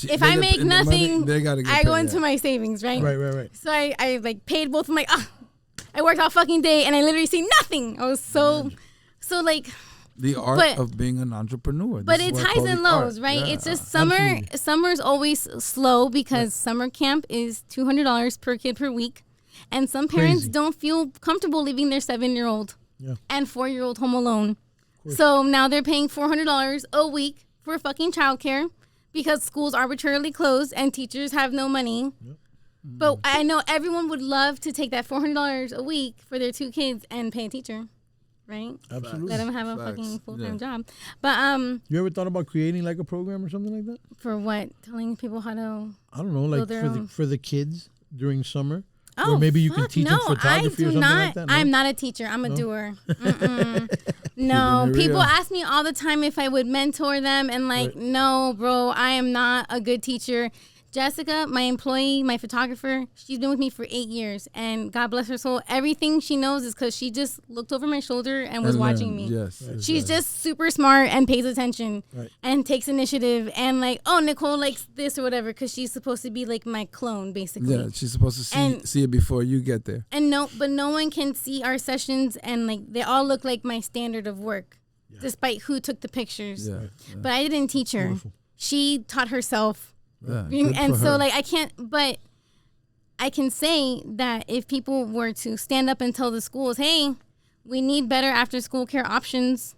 if I make nothing, I go into my savings, right? Right. So I like paid both of my... I worked all fucking day and I literally see nothing. I was so like... The art of being an entrepreneur. But it's highs and lows, right? Yeah. It's just summer. Absolutely. Summer's always slow because summer camp is $200 per kid per week. And some parents don't feel comfortable leaving their 7-year-old and 4-year-old home alone. So now they're paying $400 a week for fucking childcare because schools arbitrarily closed and teachers have no money. Yep. But I know everyone would love to take that $400 a week for their 2 kids and pay a teacher, right? Absolutely. Let them have a fucking full-time job. But you ever thought about creating like a program or something like that? For what? Telling people how to... I don't know, like for the kids during summer? Oh, or maybe you can teach them photography or something like that? No? I'm not a teacher. I'm a doer. No, people ask me all the time if I would mentor them. And no, bro, I am not a good teacher. Jessica, my employee, my photographer, she's been with me for 8 years. And God bless her soul, everything she knows is because she just looked over my shoulder and was watching me. Yes, she's just super smart and pays attention and takes initiative. And Nicole likes this or whatever because she's supposed to be like my clone, basically. Yeah, she's supposed to see it before you get there. And no one can see our sessions and they all look like my standard of work, despite who took the pictures. Yeah. But I didn't teach her. Beautiful. She taught herself. Yeah, and so I can't, but I can say that if people were to stand up and tell the schools, hey, we need better after school care options,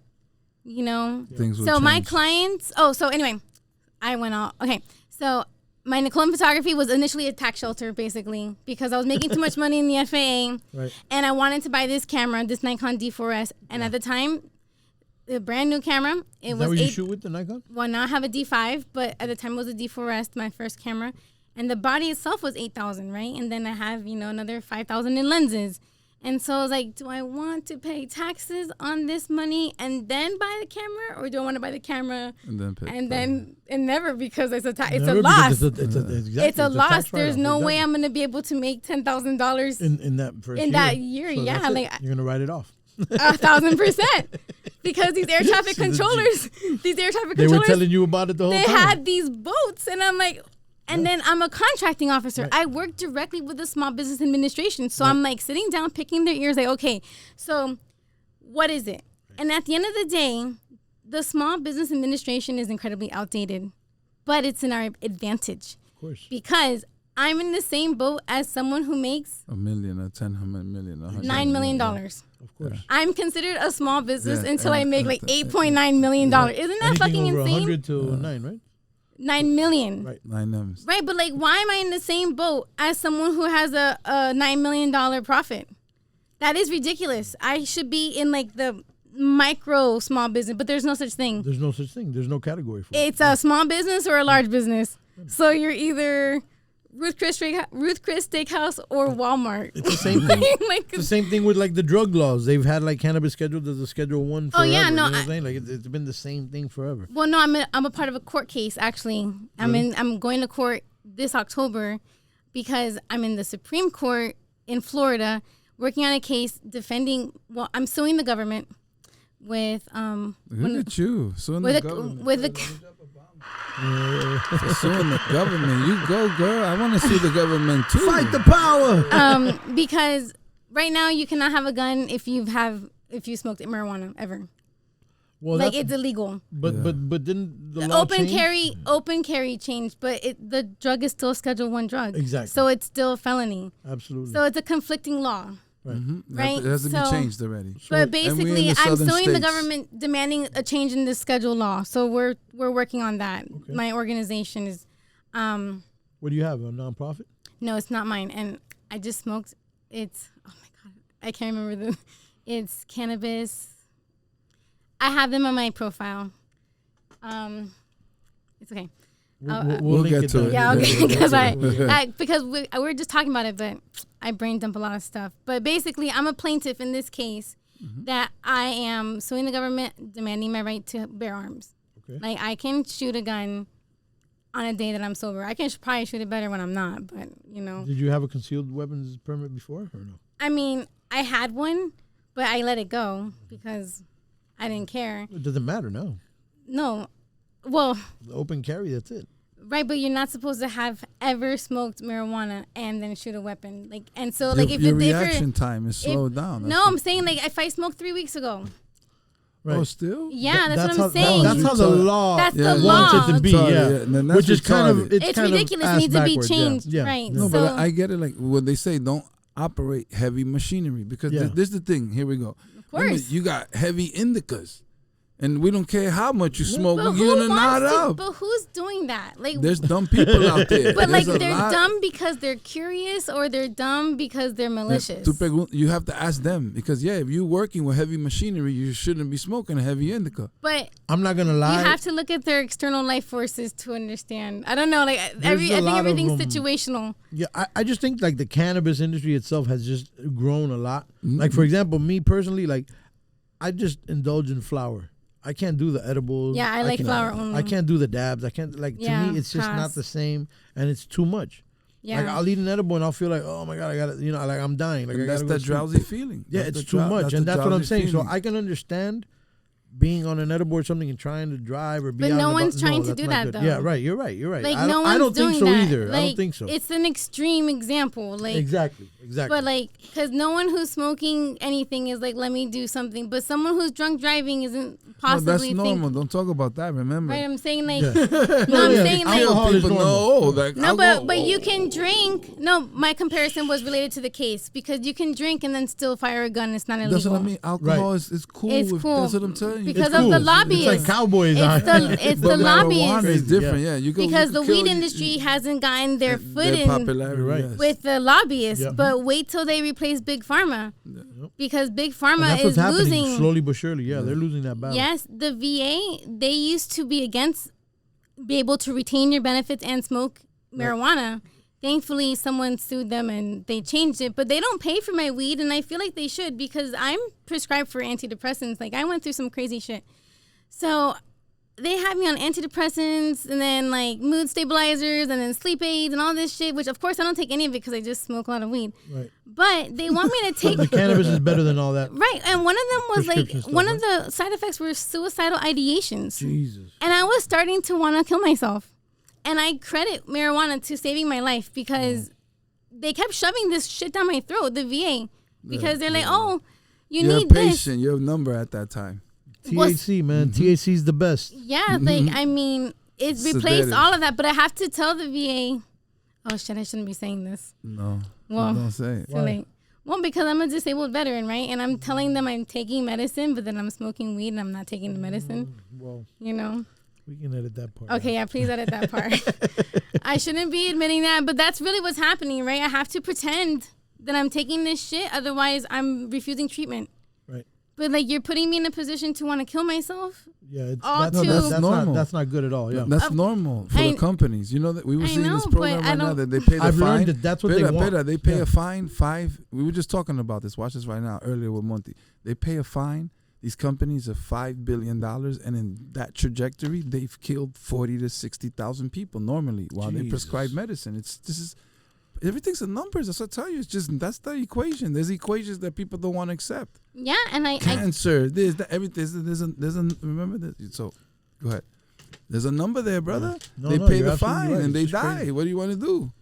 things will so change. My clients, so anyway, I went off. Okay. So my Nicole Lynn Photography was initially a tax shelter, basically, because I was making too much money in the FAA and I wanted to buy this camera, this Nikon D4S. And at the time, a brand new camera. Is that what you shoot with the Nikon? Well, now I have a D5, but at the time it was a D4S, my first camera. And the body itself was $8,000, right? And then I have, another $5,000 in lenses. And so I was like, do I want to pay taxes on this money and then buy the camera? Or do I want to buy the camera and then pay and never, because it's a loss. It's a loss. There's no way I'm going to be able to make $10,000 in that first year. That year. So yeah. You're going to write it off. 1,000%, because these air traffic controllers, they were telling you about it the whole time. They had these boats, and I'm like, and then I'm a contracting officer. I work directly with the Small Business Administration, so I'm sitting down, picking their ears, okay, so what is it? And at the end of the day, the Small Business Administration is incredibly outdated, but it's in our advantage. Of course, because I'm in the same boat as someone who makes $1 million or $10 million, $9 million. Of course, I'm considered a small business until I make $8.9 million. Isn't that anything fucking over insane? 100 to 9, right? 9 million. Right, 9 M's. Right, but why am I in the same boat as someone who has a $9 million profit? That is ridiculous. I should be in the micro small business, but there's no such thing. There's no such thing. There's no category for it. It's a small business or a large business. So you're either Ruth Chris Steakhouse or Walmart. It's the same thing. It's the same thing with the drug laws. They've had cannabis scheduled as a Schedule 1 forever. Oh yeah, no, you know what I'm saying? It's been the same thing forever. Well, no, I'm a part of a court case actually. I'm going to court this October because I'm in the Supreme Court in Florida working on a case defending. Well, I'm suing the government with Look at you suing the government. Suing the government. You go, girl. I want to sue the government too. Fight the power. Because right now you cannot have a gun if you smoked marijuana ever. Well, it's illegal. But didn't the law change? Open carry changed, but the drug is still Schedule 1 drug. Exactly. So it's still a felony. Absolutely. So it's a conflicting law. Right. Mm-hmm. Right. It has to be changed already. But basically, I'm suing the government, demanding a change in this schedule law. So we're working on that. Okay. My organization is. What do you have? A nonprofit? No, it's not mine. And I just smoked. It's oh my god, I can't remember it's cannabis. I have them on my profile. It's okay. We'll link get it to down. it. Yeah, okay, Yeah. because we were just talking about it, but I brain dump a lot of stuff. But basically, I'm a plaintiff in this case that I am suing the government, demanding my right to bear arms. Okay. Like, I can shoot a gun on a day that I'm sober. I can probably shoot it better when I'm not, but, Did you have a concealed weapons permit before or no? I mean, I had one, but I let it go because I didn't care. It doesn't matter, no. No. Well, The open carry, that's it. right, but you're not supposed to have ever smoked marijuana and then shoot a weapon. Like, and so, Your, like, if your you're reaction time is slowed down. No, I'm saying, like, if I smoked 3 weeks ago. Right. Oh, still? Yeah, that's what how, I'm saying. That's how the law That's the wants law. it to be, Retarded, and then that's Which is kind of, retarded. It's kind of ridiculous. ass Needs to be backwards, changed. Yeah. Right. No, So, but I get it. Like when they say don't operate heavy machinery, because this is the thing. Here we go. of course. Remember, you got heavy indicas, and we don't care how much you smoke. But You're who gonna nod wants to? up. But who's doing that? Like, There's dumb people out there. but like There's a they're lot. dumb because they're curious, or they're dumb because they're malicious. You have to ask them because if you're working with heavy machinery, you shouldn't be smoking a heavy indica. But I'm not gonna lie. you have to look at their external life forces to understand. I don't know. Like I a think lot of everything's them. situational. Yeah, I just think like the cannabis industry itself has just grown a lot. Like for example, me personally, like I just indulge in flower. I can't do the edibles. Yeah, I like flower only. I can't do the dabs. I can't to Yeah, me it's just pass. not the same and it's too much. Yeah. Like I'll eat an edible and I'll feel like, oh my god, I got to like I'm dying. Like I That's gotta go that to sleep. drowsy feeling. Yeah, That's it's the too much, and the that's what I'm drowsy saying. feeling. So I can understand being on an edible or something and trying to drive or be. But out no and one's about. trying No, to that's do not that, good. though. Yeah, right. You're right. You're right. Like I no don't, one's I don't doing think so that. either. Like, I don't think so. It's an extreme example. Like Exactly. But like, because no one who's smoking anything is like, let me do something. But someone who's drunk driving isn't possibly. No, that's normal. Don't talk about that. Remember. Right, I'm saying like, Yeah. no, I'm saying like, Alcohol is People normal. know that no, alcohol- but you can drink. No, my comparison was related to the case because you can drink and then still fire a gun. It's not illegal. That's what I mean. Alcohol Right. is cool. It's cool. That's what I'm telling you. Because It's of the cool. lobbyists. It's like cowboys. It's the But marijuana lobbyists. is different. Yeah. Yeah, you go, Because you the can kill weed you- industry hasn't gotten their foot their in popularity. You're right. Yes. with the lobbyists. Yep. But wait till they replace Big Pharma. Because Big And Pharma that's is what's happening losing. slowly but surely. Yeah, they're losing that battle. Yes, the VA, they used to be be able to retain your benefits and smoke marijuana. Thankfully, someone sued them and they changed it, but they don't pay for my weed, and I feel like they should because I'm prescribed for antidepressants. Like, I went through some crazy shit. So they have me on antidepressants and then like mood stabilizers and then sleep aids and all this shit, which of course I don't take any of it because I just smoke a lot of weed. Right. But they want me to take The cannabis is better than all that. right, and one of them was like Prescription stuff, one of the side effects were suicidal ideations. Jesus. And I was starting to want to kill myself. And I credit marijuana to saving my life because they kept shoving this shit down my throat, the VA. Because they're like, oh, you You're need a this. patient. You're a number at that time. THC, man. THC is the best. Yeah, like, I mean, it's replaced Sedative. all of that. But I have to tell the VA, oh, shit, I shouldn't be saying this. No, Well, don't say it. So like, well, because I'm a disabled veteran, right? And I'm telling them I'm taking medicine, but then I'm smoking weed and I'm not taking the medicine. Well, You know? we can edit that part. Okay, yeah, please edit that part. I shouldn't be admitting that, but that's really what's happening, right? I have to pretend that I'm taking this shit, otherwise I'm refusing treatment. Right. But like, you're putting me in a position to want to kill myself. Yeah, it's, All that's, to- that's, That's that's normal. not that's not good at all. Yeah. That's normal for the companies. You know that we were I seeing this know, program but I right now don't- that they pay the I've fine. learned that that's what they want. They pay Yeah. a fine. We were just talking about this. Watch this right now. Earlier with Monty, they pay a fine. These companies of $5 billion, and in that trajectory, they've killed 40 to 60,000 people normally while they prescribe Jesus. medicine. Everything's in numbers. That's what I tell you. It's just that's the equation. There's equations that people don't want to accept. Yeah, and I Cancer. There's that. Everything. There's a. Remember that. So, go ahead. There's a number there, brother. No, They no, pay you're the absolutely fine right. and they It's just die. crazy. What do you want to do?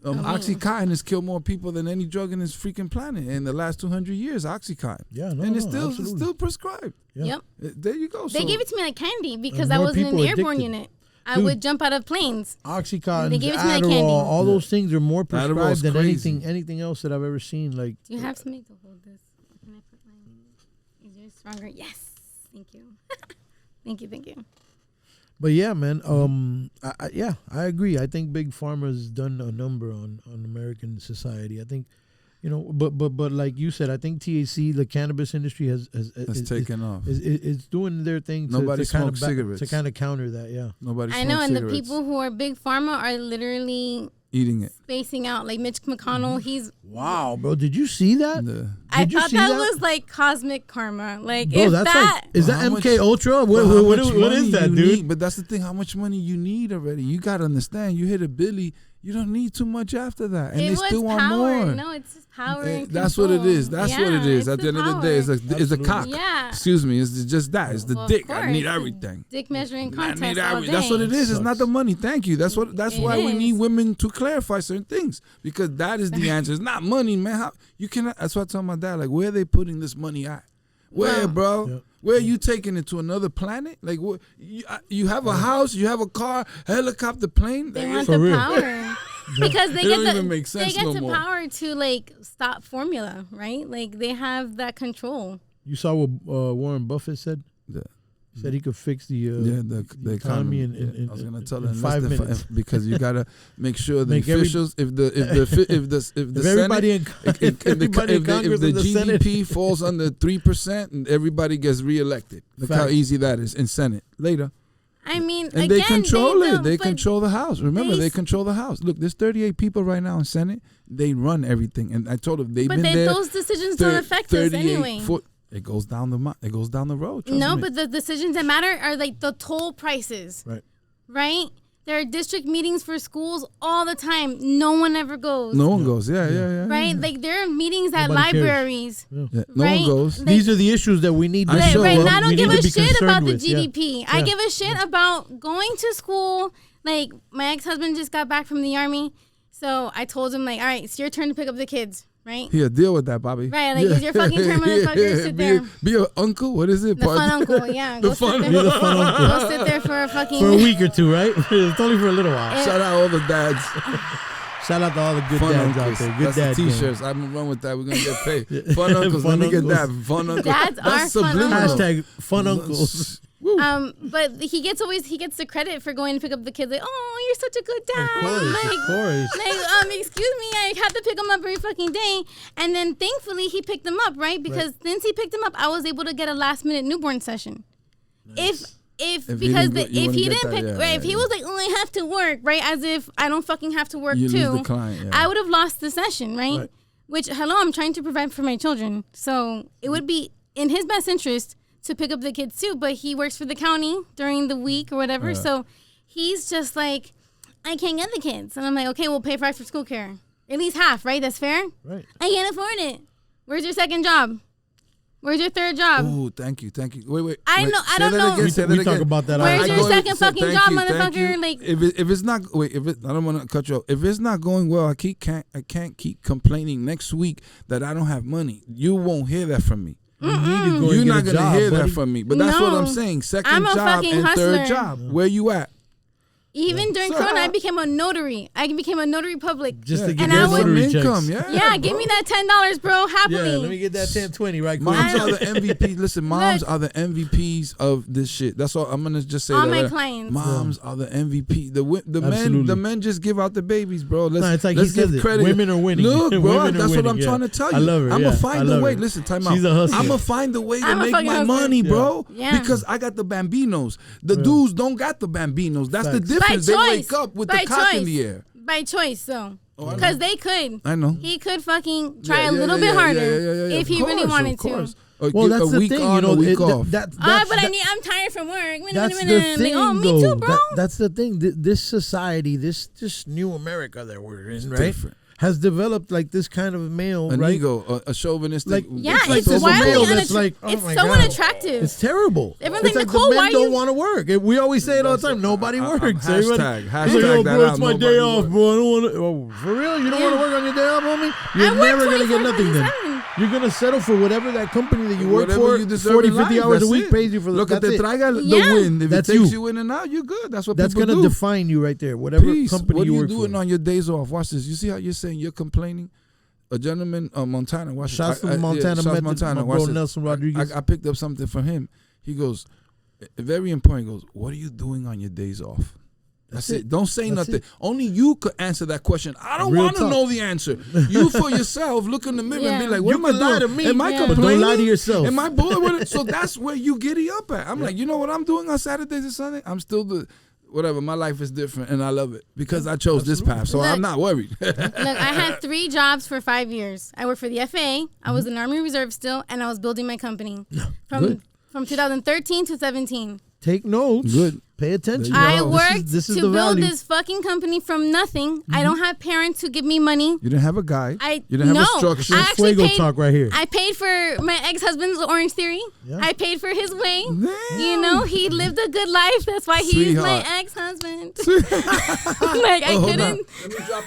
Oxycontin has killed more people than any drug in this freaking planet in the last 200 years. Oxycontin. Yeah, no, and it's no, still absolutely. prescribed. Yeah. yep. There you go. They So gave it to me like candy because And I more was in an people airborne addicted. unit. I Dude. would jump out of planes. Oxycontin, They gave it to me like Adderall, candy. all those things are more Adderall's prescribed than crazy. anything else that I've ever seen. Like, Do you have something to hold this? Can I put my? Is yours stronger? Yes. Thank you. Thank you. but yeah, man. I agree. I think Big Pharma's done a number on American society. I think, You know, but like you said, I think THC, the cannabis industry has taken off. It's doing their thing. Nobody to kind of smokes cigarettes. To kind of counter that. Yeah. Nobody. I know, smokes and cigarettes. the people who are big pharma are literally eating it, spacing out. Like Mitch McConnell, he's wow, bro. Did you see that? I thought that was like cosmic karma. Like, bro, if that's that like, is that how MK Ultra? What is that, dude? Need? But that's the thing. How much money you need already? You gotta understand. You hit a billy. You don't need too much after that, and they still want more. No, it's just power. And that's what it is. That's what it is. At the end of the day, it's a cock. Yeah. Excuse me. It's just that. It's the dick. Course. I need everything. Dick measuring contest. I need all day. That's what it is. It's not the money. Thank you. That's why we need women to clarify certain things, because that is the answer. It's not money, man. How you cannot? That's what I tell my dad. Like, where are they putting this money at? Where, bro? Yep. Where are you taking it to another planet? Like, what? You have a house, you have a car, helicopter, plane. They want the power. Because they get the power to like stop formula, right? Like they have that control. You saw what Warren Buffett said? Yeah. He said he could fix the economy in I was gonna tell him 5 minutes because you gotta make sure the officials if the GDP falls under 3% and everybody gets reelected. Look how easy that is in Senate later. I mean, and they control it. They control the House. Remember, they control the House. Look, there's 38 people right now in Senate. They run everything, and I told them they've been there. But those decisions don't affect us anyway. It goes down the road. No, but the decisions that matter are like the toll prices. Right? There are district meetings for schools all the time. No one ever goes. No one goes. Yeah. Right? Like there are meetings at libraries. No one goes. Like, these are the issues that we need to show up. And I don't give a shit about the GDP. I give a shit about going to school. Like my ex-husband just got back from the army. So I told him like, all right, it's your turn to pick up the kids. Right? Here, deal with that, Bobby. Right, like it's your fucking turn, motherfucker. Sit there. Be an uncle. What is it? The fun uncle, yeah. The fun uncle. Go sit there for a week or two, right? It's only for a little while. Shout out all the dads. Shout out to all the good dads uncles out there. Good dads. T-shirts. I'm gonna run with that. We're gonna get paid. Fun uncles. Let me get that. Fun uncles. Dads are fun uncles. Hashtag fun uncles. But he gets the credit for going to pick up the kids. Like, oh, you're such a good dad. Of course. Like, excuse me, I had to pick him up every fucking day. And then thankfully he picked them up, right? Because since he picked them up, I was able to get a last minute newborn session. Nice. If he was like, oh, I have to work, right? As if I don't fucking have to work too. I would have lost the session, right? Which, I'm trying to provide for my children. So it would be in his best interest to pick up the kids too, but he works for the county during the week or whatever. So he's just like, I can't get the kids. And I'm like, okay, we'll pay for after school care. At least half, right? That's fair? Right. I can't afford it. Where's your second job? Where's your third job? Oh, thank you. Wait. I don't know. We talk about that. Where's your second fucking job, motherfucker? Like, if it's not, I don't want to cut you off. If it's not going well, I can't keep complaining next week that I don't have money. You won't hear that from me. You're not going to hear that from me. But that's what I'm saying. Second job and third job. Where you at? Even during Corona, I became a notary. I became a notary public. Just to get that notary income, yeah, give me that $10, bro, happily. Yeah, let me get that 10-20 right quick. Moms are the MVPs. Listen, moms are the MVPs of this shit. That's all I'm gonna just say. All my clients. Moms are the MVP. The men just give out the babies, bro. It's like let's give credit. Women are winning. Look, bro, that's what I'm trying to tell you. I love her. I'm gonna find a way. Listen, time out. She's a hustler. I'm gonna find a way to make my money, bro. Because I got the bambinos. The dudes don't got the bambinos. That's the difference. They wake up with the cock in the air. By choice, though. Because they could. I know. He could fucking try a little bit harder if he really wanted to. Well, that's the thing, you know. But I'm tired from work. That's the thing, like, me too, bro. That's the thing. This society, this new America that we're in, right? Different. Has developed like this kind of male, an right? ego, a chauvinistic. It's wildly unattractive. It's so unattractive. It's terrible. Everyone's like, Nicole, the men don't want to work. We always say it all the time. Nobody works. Hashtag like, bro, it's my day off, bro. I don't want to. Oh, for real? You don't want to work on your day off, homie? You're never gonna get nothing then. You're gonna settle for whatever that company that you work for, 40, 50 hours a week pays you for. Look at the win. If it takes you in and out, you're good. That's what people do. That's gonna define you right there. Whatever company you work for. What are you doing on your days off? Watch this. You see how you're saying you're complaining? A gentleman, Montana. Watch Shots from Montana. Montana. My bro Nelson Rodriguez. I picked up something from him. He goes, very important. He goes, what are you doing on your days off? That's it. Don't say That's nothing. it. Only you could answer that question. I don't Real want to talk. know the answer. You for yourself, look in the mirror and be like, what You am I can lie doing? to me, Am I Yeah. but complaining? don't lie to yourself. Am I bored with it? So that's where you giddy up at. I'm like, you know what I'm doing on Saturdays and Sunday? I'm still whatever. My life is different and I love it because I chose this path. So I'm not worried. Look, I had 3 jobs for 5 years. I worked for the FAA. I was in Army Reserve still, and I was building my company Good. from 2013 to 17. Take notes. Good. Pay attention. I This worked is to the build value. this fucking company from nothing. I don't have parents who give me money. You didn't have a guy. I You didn't have a no, structure. I actually Fuego paid, Talk right here. I paid for my ex-husband's Orange Theory. Yeah. I paid for his way. Damn. You know, he lived a good life. That's why he's Sweetheart. my ex-husband. Like I Hold on. couldn't. Let me drop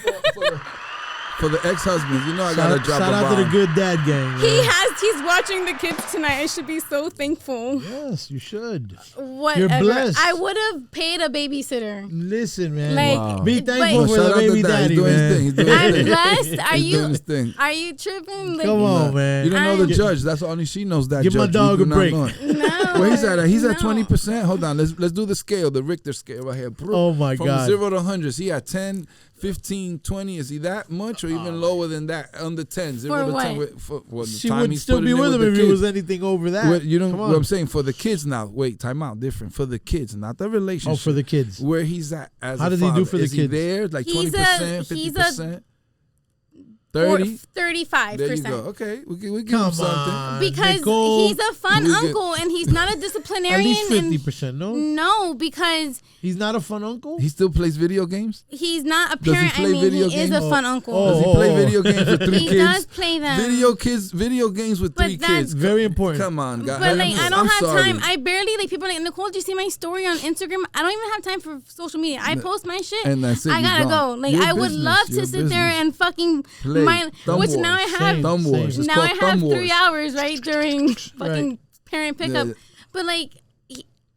for the ex-husbands. You know I gotta drop Shout a out to the bomb. good dad gang. Man. He's watching the kids tonight. I should be so thankful. Yes, you should. Whatever. blessed. I would have paid a babysitter. Listen, man. Like, Wow. Be but- thankful for Shout the out to baby Dad. daddy, He's doing his man. thing. He's doing his I'm thing. blessed. Are He's doing you? his thing. Are you tripping? Like, Come on, man. You don't know the I'm- judge. That's only she knows that. Give my judge. dog We a do not break. know it. No. Where he's at? He's at No. 20%. Hold on. Let's do the scale, the Richter scale right here. Oh, my From God. 0 to 100. He at 10, 15, 20. Is he that much or even lower than that? Under 10. 0 For to what? 10. For the She time would he's still putting be in with him the if it kids. was anything over that. Well, you know Come what on. I'm saying? For the kids now. Wait, time out. Different. For the kids, not the relationship. Oh, for the kids. Where he's at as How a does he do father. for the Is kids? He there? Like He's 20%, he's 50%? 30? 35%. There you go. Okay. We give Come him something. on. Because Nicole. he's a fun We get- uncle and he's not a At disciplinarian. least and 50%, no? no, because He's not a fun uncle? He still plays video games? he's not a Does he parent. play I mean, video he is games? a fun uncle. Oh, Does he play video games with 3 he kids? does play them. Video games with But 3 that's- kids. Very important. Come on, guys. But like, I don't I'm have sorry. time. I barely like people are like, Nicole, did you see my story on Instagram? I don't even have time for social media. I post my shit. And that's it, I you gotta gone. go. Like Your I would business, love your to sit there business. and fucking Play. Thumb which wars. now I have. Same. Thumb wars. It's Now called I have thumb 3 wars. hours right during fucking parent pickup. Yeah. But like,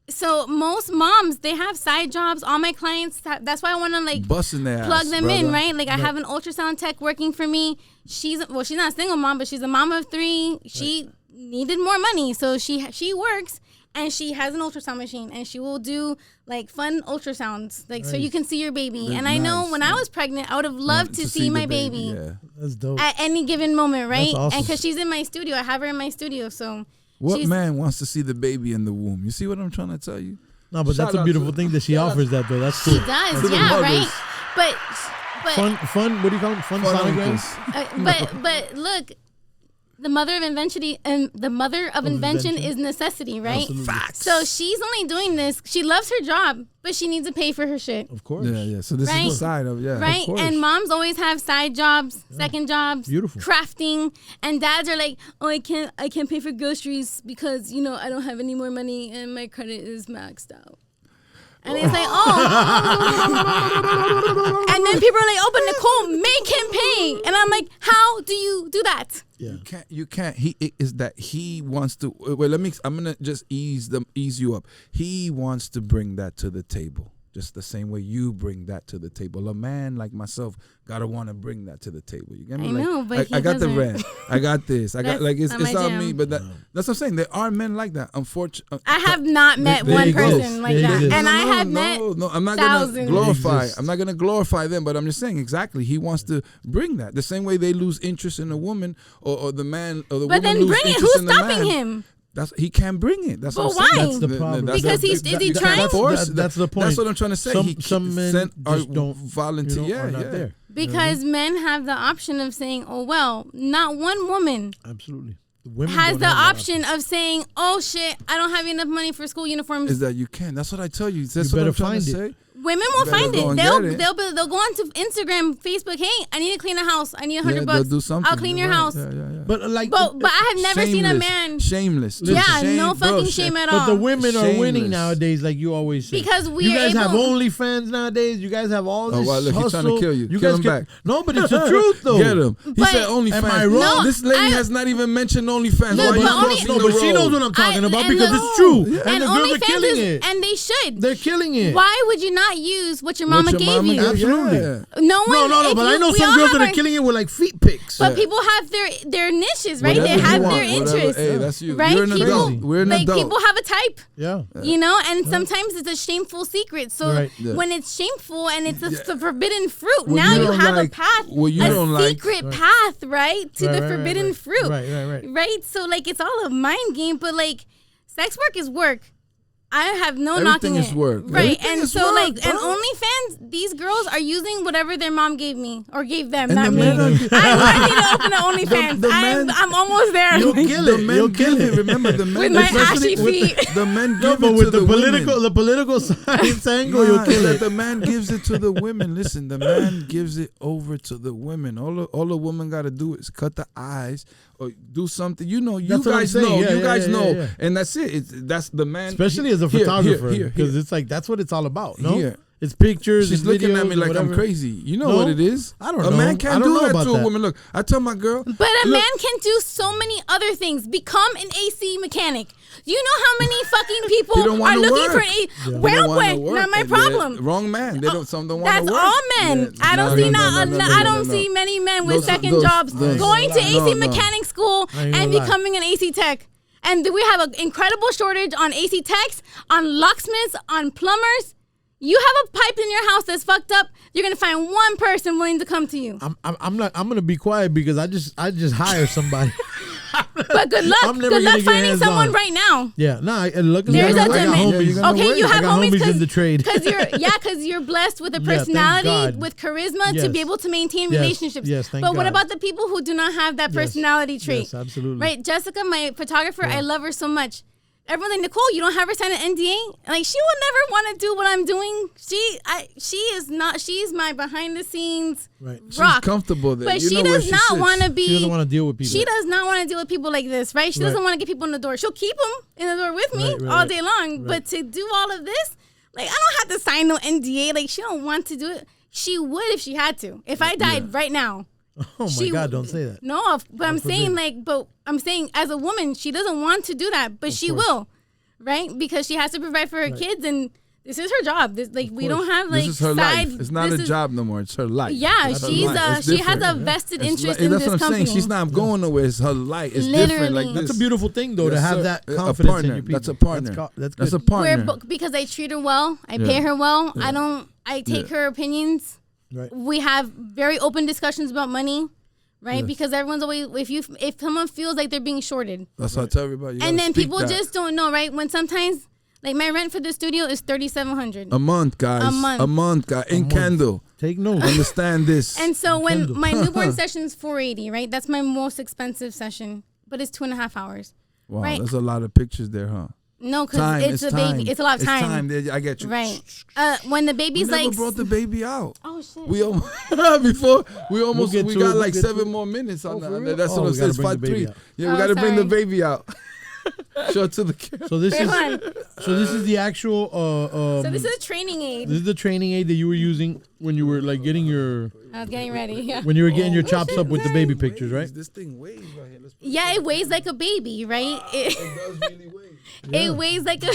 so most moms they have side jobs. All my clients, that's why I want to like Busting their plug ass, them in, brother. right? Like I have an ultrasound tech working for me. She's not a single mom, but she's a mom of 3. She needed more money, so she works and she has an ultrasound machine and she will do like fun ultrasounds, like so you can see your baby. That's and I know nice, when I was pregnant, I would have loved to see the my baby. Yeah. That's dope. At any given moment, right? That's awesome. And because she's in my studio, I have her in my studio, so What she's, man wants to see the baby in the womb? You see what I'm trying to tell you? No, but Shout that's a out beautiful to- thing that she offers that, though. That's cool. she does, To the yeah, mothers. right. But Fun, what do you call them? Fun sonograms? but look, the mother of invention invention. is necessity, right? Absolutely. So she's only doing this. She loves her job, but she needs to pay for her shit. Of course. Yeah. So this Right. is the side of Right? course. And moms always have side jobs, second jobs, Beautiful. crafting, and dads are like, "Oh, I can't pay for groceries because, I don't have any more money and my credit is maxed out." And it's like, oh. And then people are like, "Oh, but Nicole, make him pay." And I'm like, "How do you do that?" Yeah. You can't. He wants to. Wait, I'm gonna just ease you up. He wants to bring that to the table, just the same way you bring that to the table. A man like myself gotta want to bring that to the table. You get me? I Like, know, but he I got the doesn't. rent. I got this. I got That's it's not my on jam. me. But that's what I'm saying. There are men like that. Unfortunately, I have not met They one exist. person like They that, exist. and I have met. No, I'm not thousands. gonna glorify. They exist. I'm not gonna glorify them, but I'm just saying exactly. He wants to bring that the same way they lose interest in a woman, or the man, or the But woman then lose bring it. interest Who's in the stopping man. him? He can't bring it. That's But what I'm saying. why? That's the problem. Because he's- is he trying? That's the point. That's what I'm trying to say. Some men just don't volunteer. are not there. Because men have the option of saying, "Oh well," not one woman Absolutely. The women has don't the have that option of saying, "Oh shit, I don't have enough money for school uniforms." Is that you can? That's what I tell you. That's You what I'm better trying to find say. Women will Better find go it. and They'll get it. they'll go onto Instagram, Facebook. Hey, I need to clean a house. I need $100 Yeah, bucks. they'll do something. I'll clean You're your right. house. Yeah. But like, But I have never seen a Shameless. man. Shameless. Yeah, Shame, no bro, fucking shame at all. but the women are winning Shameless. nowadays, like you always say. Because we you are guys have able- OnlyFans nowadays. You guys have all Oh, this wow, look, he's hustle. trying to kill you. Kill guys him back. No, but it's the truth though. Get him. He But- said OnlyFans. Am I wrong? No, This lady I- has not even mentioned OnlyFans. Look, Why are you but only- crossing No, the but she road? knows what I'm talking about and because look- it's true. And And the girls are OnlyFans killing is, it. and they should. They're killing it. Why would you not? not use what your mama gave you. Absolutely. Yeah. No one. No. But I know some girls that are killing it with like feet pics. But people have their niches, right? They have their interests. Hey, that's you. Right? You're an adult. We're an adult. People have a type. Yeah. You know, and sometimes it's a shameful secret. So when it's shameful and it's a forbidden fruit, now you have a path, a secret path, right, to the forbidden fruit. Right. So like it's all a mind game, but like sex work is work. I have no knocking it. Everything is work. Right. And so like, and OnlyFans, these girls are using whatever their mom gave me or gave them. And not me. I need to open an OnlyFans. I'm almost there. You'll kill it. You'll kill it. Remember the men. With my ashy feet. The men No, give but it with to the the political science angle, you'll kill it. The man gives it to the women. Listen, the man gives it over to the women. All the woman got to do is cut the eyes or do something. You know, you guys know. You guys know. And that's it. That's the man. Especially as a photographer. Because it's like, that's what it's all about. No? It's pictures. She's looking videos, at me like whatever. I'm crazy. You know what it is. I don't know. A man can't do that to a woman. Look, I tell my girl. But a man can do so many other things. Become an AC mechanic. You know how many fucking people are looking for an AC? Well, not my problem. Wrong man. They don't. Some don't want to work. That's all men. I don't see many men with second jobs going to AC mechanic school and becoming an AC tech. And we have an incredible shortage on AC techs, on locksmiths, on plumbers. You have a pipe in your house that's fucked up, you're gonna find one person willing to come to you. I'm gonna be quiet because I just hire somebody. But good luck. Good luck finding someone right now. Yeah, look. There's a demand. Okay, you have homies in the trade. Because you're blessed with a personality, with charisma to be able to maintain relationships. Yes, thank But God. what about the people who do not have that personality trait? Yes, absolutely. Right, Jessica, my photographer, I love her so much. Everyone's like, Nicole, you don't have her sign an NDA? Like, she will never want to do what I'm doing. She is not. She's my behind the scenes rock. She's comfortable there. But she does not want to be. She doesn't want to deal with people. She does not want to deal with people like this, right? She doesn't want to get people in the door. She'll keep them in the door with me all day long. But to do all of this, like, I don't have to sign no NDA. Like, she don't want to do it. She would if she had to. If I died right now. Oh my God! Don't say that. No, but I'm saying as a woman, she doesn't want to do that, but she will, right? Because she has to provide for her kids, and this is her job. We don't have like this is her side. life. It's not a job no more. It's her life. Yeah, she has a vested interest in this company. That's what I'm saying. She's not going nowhere. It's her life. It's Literally. different. Like this. That's a beautiful thing, though, to have that confidence in your people. That's a partner. That's a partner. Because I treat her well. I pay her well. I take her opinions. Right. We have very open discussions about money, right? Yes. Because everyone's always if someone feels like they're being shorted. That's what I tell everybody. And then people just don't know, right? When sometimes like my rent for the studio is $3,700 a month, guys. A month, guys. In Candle. Take notes. Understand this. And so when my newborn session is $480, right? That's my most expensive session, but it's 2.5 hours. Wow, right? There's a lot of pictures there, huh? No, because it's a baby. It's a lot of time. I get you. Right. When the baby's we never brought the baby out. Oh shit. We got like 7 more minutes on that. That's what it says. 5-3. Yeah, we got to bring the baby out. Show it to the camera. So this is the actual. So this is a training aid. This is the training aid that you were using when you were like getting your. I was getting ready. Yeah. When you were getting your chops up with the baby pictures, right? This thing weighs right here. Yeah, it weighs like a baby, right? It does really weigh. It weighs like a,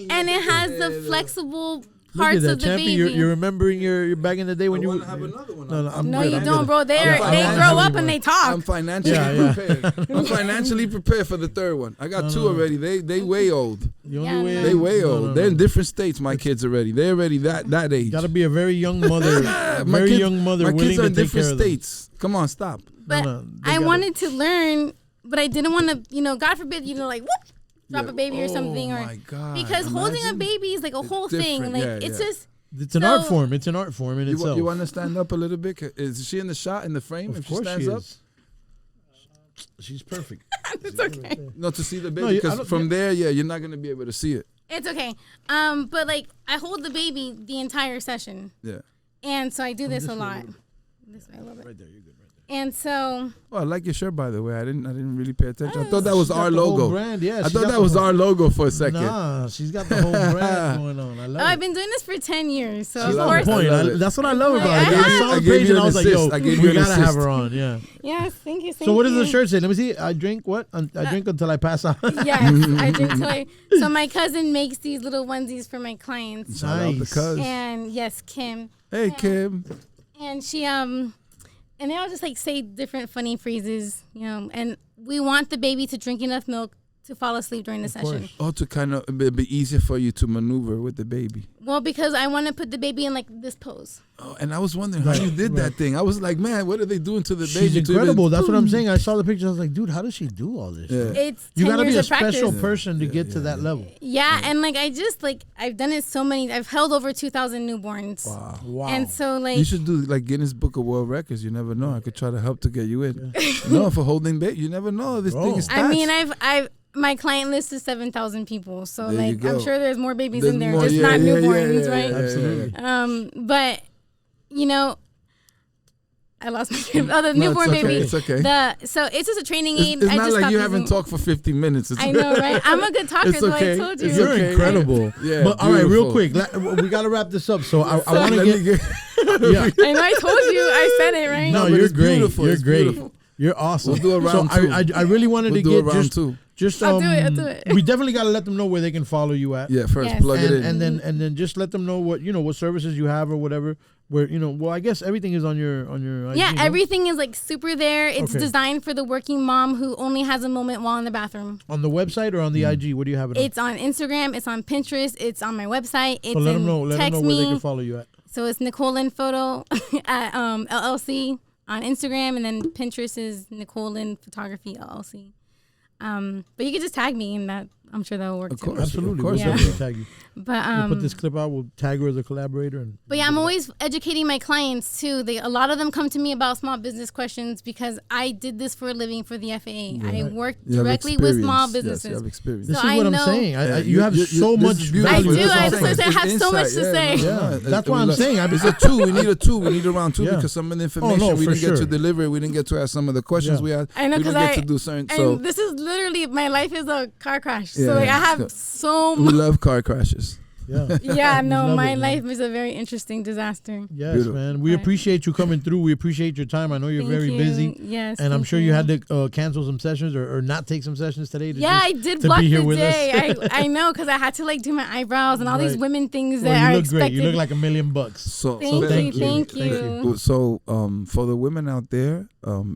and it has the flexible parts of the baby. You're remembering your back in the day when you would have another one. No, you don't, bro. They grow up and they talk. I'm financially prepared. I'm financially prepared for the third one. I got 2 already. They way old. They way old. They're in different states. My kids already. They're already that age. Got to be a very young mother. My kids are in different states. Come on, stop. But I wanted to learn, but I didn't want to. God forbid, like whoop. Drop a baby or something, my God. Because holding a baby is like a whole thing. Like it's just. It's an art form. It's an art form in itself. You want to stand up a little bit? Is she in the shot in the frame? Of if course she stands up, she's perfect. It's okay. No, to see the baby because from there, you're not gonna be able to see it. It's okay. But like I hold the baby the entire session. Yeah. And so I do this a lot. This way a little bit. Right there, you're good. Right And so, Oh, I like your shirt, by the way. I didn't really pay attention. I thought that She's was got our the whole logo. brand. Yeah, I she's thought got that the was whole- our logo for a second. Nah, she's got the whole brand going on. I love I've it. been doing this for 10 years. So, She's of on course. point. I love it. That's what I love about Like, it. I saw I the gave page you and I an was like, assist. yo, I gave you we an gotta have assist. her on. Yeah. Yes, thank you. So what does the you. shirt say? Let me see. I drink what? I drink until I pass out. Yes, I drink till I. So my cousin makes these little onesies for my clients. Shout out to Nice. Cuz. And yes, Kim. Hey, Kim. And she and they all just like say different funny phrases, you know, and we want the baby to drink enough milk to fall asleep during the session. course. Oh, to kind of be easier for you to maneuver with the baby. Well, because I want to put the baby in like this pose. Oh, and I was wondering how you did that thing. I was like, man, what are they doing to the baby? She's to even- incredible. That's what I'm saying. I saw the picture. I was like, dude, how does she do all this? Yeah. It's You 10 gotta be years a of practice. special person to get to that level. Yeah, and like I just like I've done it so many. I've held over 2,000 newborns. Wow. And so like You should do like Guinness Book of World Records. You never know. I could try to help to get you in. No, for holding baby, you never know. This thing is stats. I mean, I've my client list is 7,000 people, so There you like I'm go. sure there's more babies There's in there, more, just yeah, not yeah, newborns, yeah, right? yeah, Absolutely. But you know, I lost my train. Oh, the No, newborn it's okay, baby. it's okay. So it's just a training aid. It's I not just like stopped you haven't using- talked for 50 minutes. It's I know, right? I'm a good talker, It's so okay. I told you. It's You're okay. incredible. Yeah, But all right, real beautiful. quick, we got to wrap this up. So I So- want to Let me get. Yeah. I know I told you. I said it, right? No, but you're it's great. beautiful. You're It's great. beautiful. You're awesome. We'll do a round so two. I really wanted We'll to do a get round two. just I'll do it, I'll do it. we definitely got to let them know where they can follow you at. Yeah, first Yes. plug it in. And then just let them know what what services you have or whatever. Where well, I guess everything is on your IG, Yeah, no? everything is like super there. It's Okay. designed for the working mom who only has a moment while in the bathroom. On the website or on the IG. What do you have it on? It's on Instagram. It's on Pinterest. It's on my website. It's So let them in know. Let them text know where they me. can follow you at. So it's Nicole Lynn Photo at LLC on Instagram, and then Pinterest is Nicole Lynn Photography LLC. But you can just tag me, and that I'm sure that will work Of too. course. Absolutely. course We'll I definitely tag you. But We'll put this clip out. We'll tag her as a collaborator. But yeah, I'm always educating my clients too. A lot of them come to me about small business questions because I did this for a living for the FAA. I worked You have directly with small experience. Yes, businesses. you have experience. This So is what I I'm know- saying. Yeah, You have so this much is beautiful. I do. value. That's what I I'm just saying. say I have It's so much insight. to say. Yeah, that's We why I'm love- saying. It's a two. We need a two. We need a round two Yeah. because some of the information no, we for didn't get to sure. deliver. We didn't get to ask some of the questions Yeah. we had. I know, we 'cause didn't get I- to do certain. And So this is literally my life is a car crash. Yeah, So like I it's have good. so we much. love car crashes. Yeah. Yeah, no, love my it, man. life is a very interesting disaster. Yes, Beautiful. man. We Right. appreciate you coming through. We appreciate your time. I know you're Thank very you. busy. Yes. And I'm thank sure you had to cancel some sessions or not take some sessions today. To Yeah, just, I did to block be here the with us. day. I know because I had to like do my eyebrows and all these Right. women things Well, that are you look great. expected. You look like $1 million. So Thank thank you, you. thank Thank you. you. So for the women out there,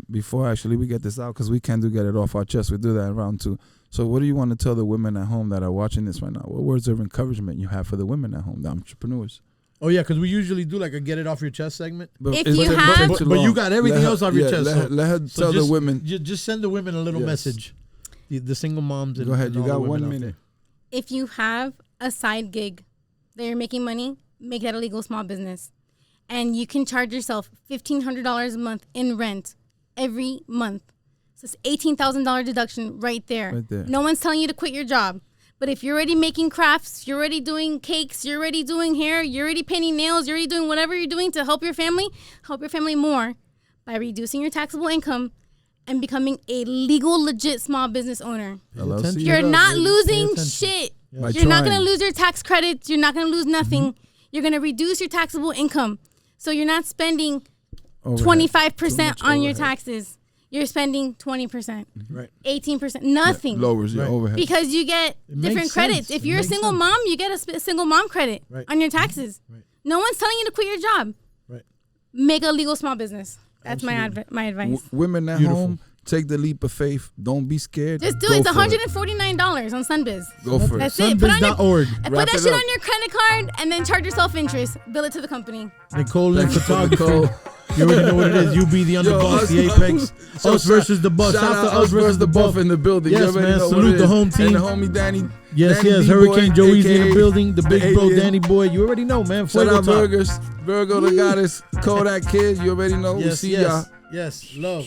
before actually we get this out, because we can't get it off our chest, we do that in round two. So what do you want to tell the women at home that are watching this right now? What words of encouragement you have for the women at home, the entrepreneurs? Oh, yeah, because we usually do like a get it off your chest segment. But If it's you too- have- it's too But you long. got everything Let her- else off your yeah, chest. Let her So tell the just- women. Just send the women a little Yes. message. The single moms. And, Go ahead. and You all got the women 1 out minute. If you have a side gig that you're making money, make that a legal small business. And you can charge yourself $1,500 a month in rent every month. So it's $18,000 deduction right there. Right there. No one's telling you to quit your job. But if you're already making crafts, you're already doing cakes, you're already doing hair, you're already painting nails, you're already doing whatever you're doing to help your family more by reducing your taxable income and becoming a legal, legit small business owner. LLC. attention. You're up, not baby. Pay losing attention. shit. By You're not going to trying. lose your tax credits. You're not going to lose nothing. You're going to reduce your taxable income. So you're not spending Overhead. 25% Too on much your overhead. taxes. You're spending 20%, Right. 18%, nothing. Lowers your Right. overhead. Because you get It different makes credits. sense. If It you're a makes single sense. mom, you get a single mom credit Right. on your taxes. Right. No one's telling you to quit your job. Right. Make a legal small business. That's my Absolutely. my advice. Women at Beautiful. home, take the leap of faith. Don't be scared. Just do Go it. It's for $149 on Sunbiz. Go for it. That's it. Put on your, Sunbiz.org. put Wrap that it shit up. on your credit card and then charge yourself interest. Bill it to the company. Nicole Lynn Thank you for Photography. Nicole. You already know what it is. You be the underboss, the apex. Us versus the buff. Shout out us versus the buff in the building. Yes, You already man. know what Salute it the is. home team. And the homie Danny. Yes, Danny yes. D-Boy, Hurricane Joe Easy in the AKA building. The big bro, Alien. Danny Boy. You already know, man. Shout Fuego out Talk. Burgers. Virgo the Goddess. Kodak Kid. You already know. we Yes, see yes. y'all. Yes. Love.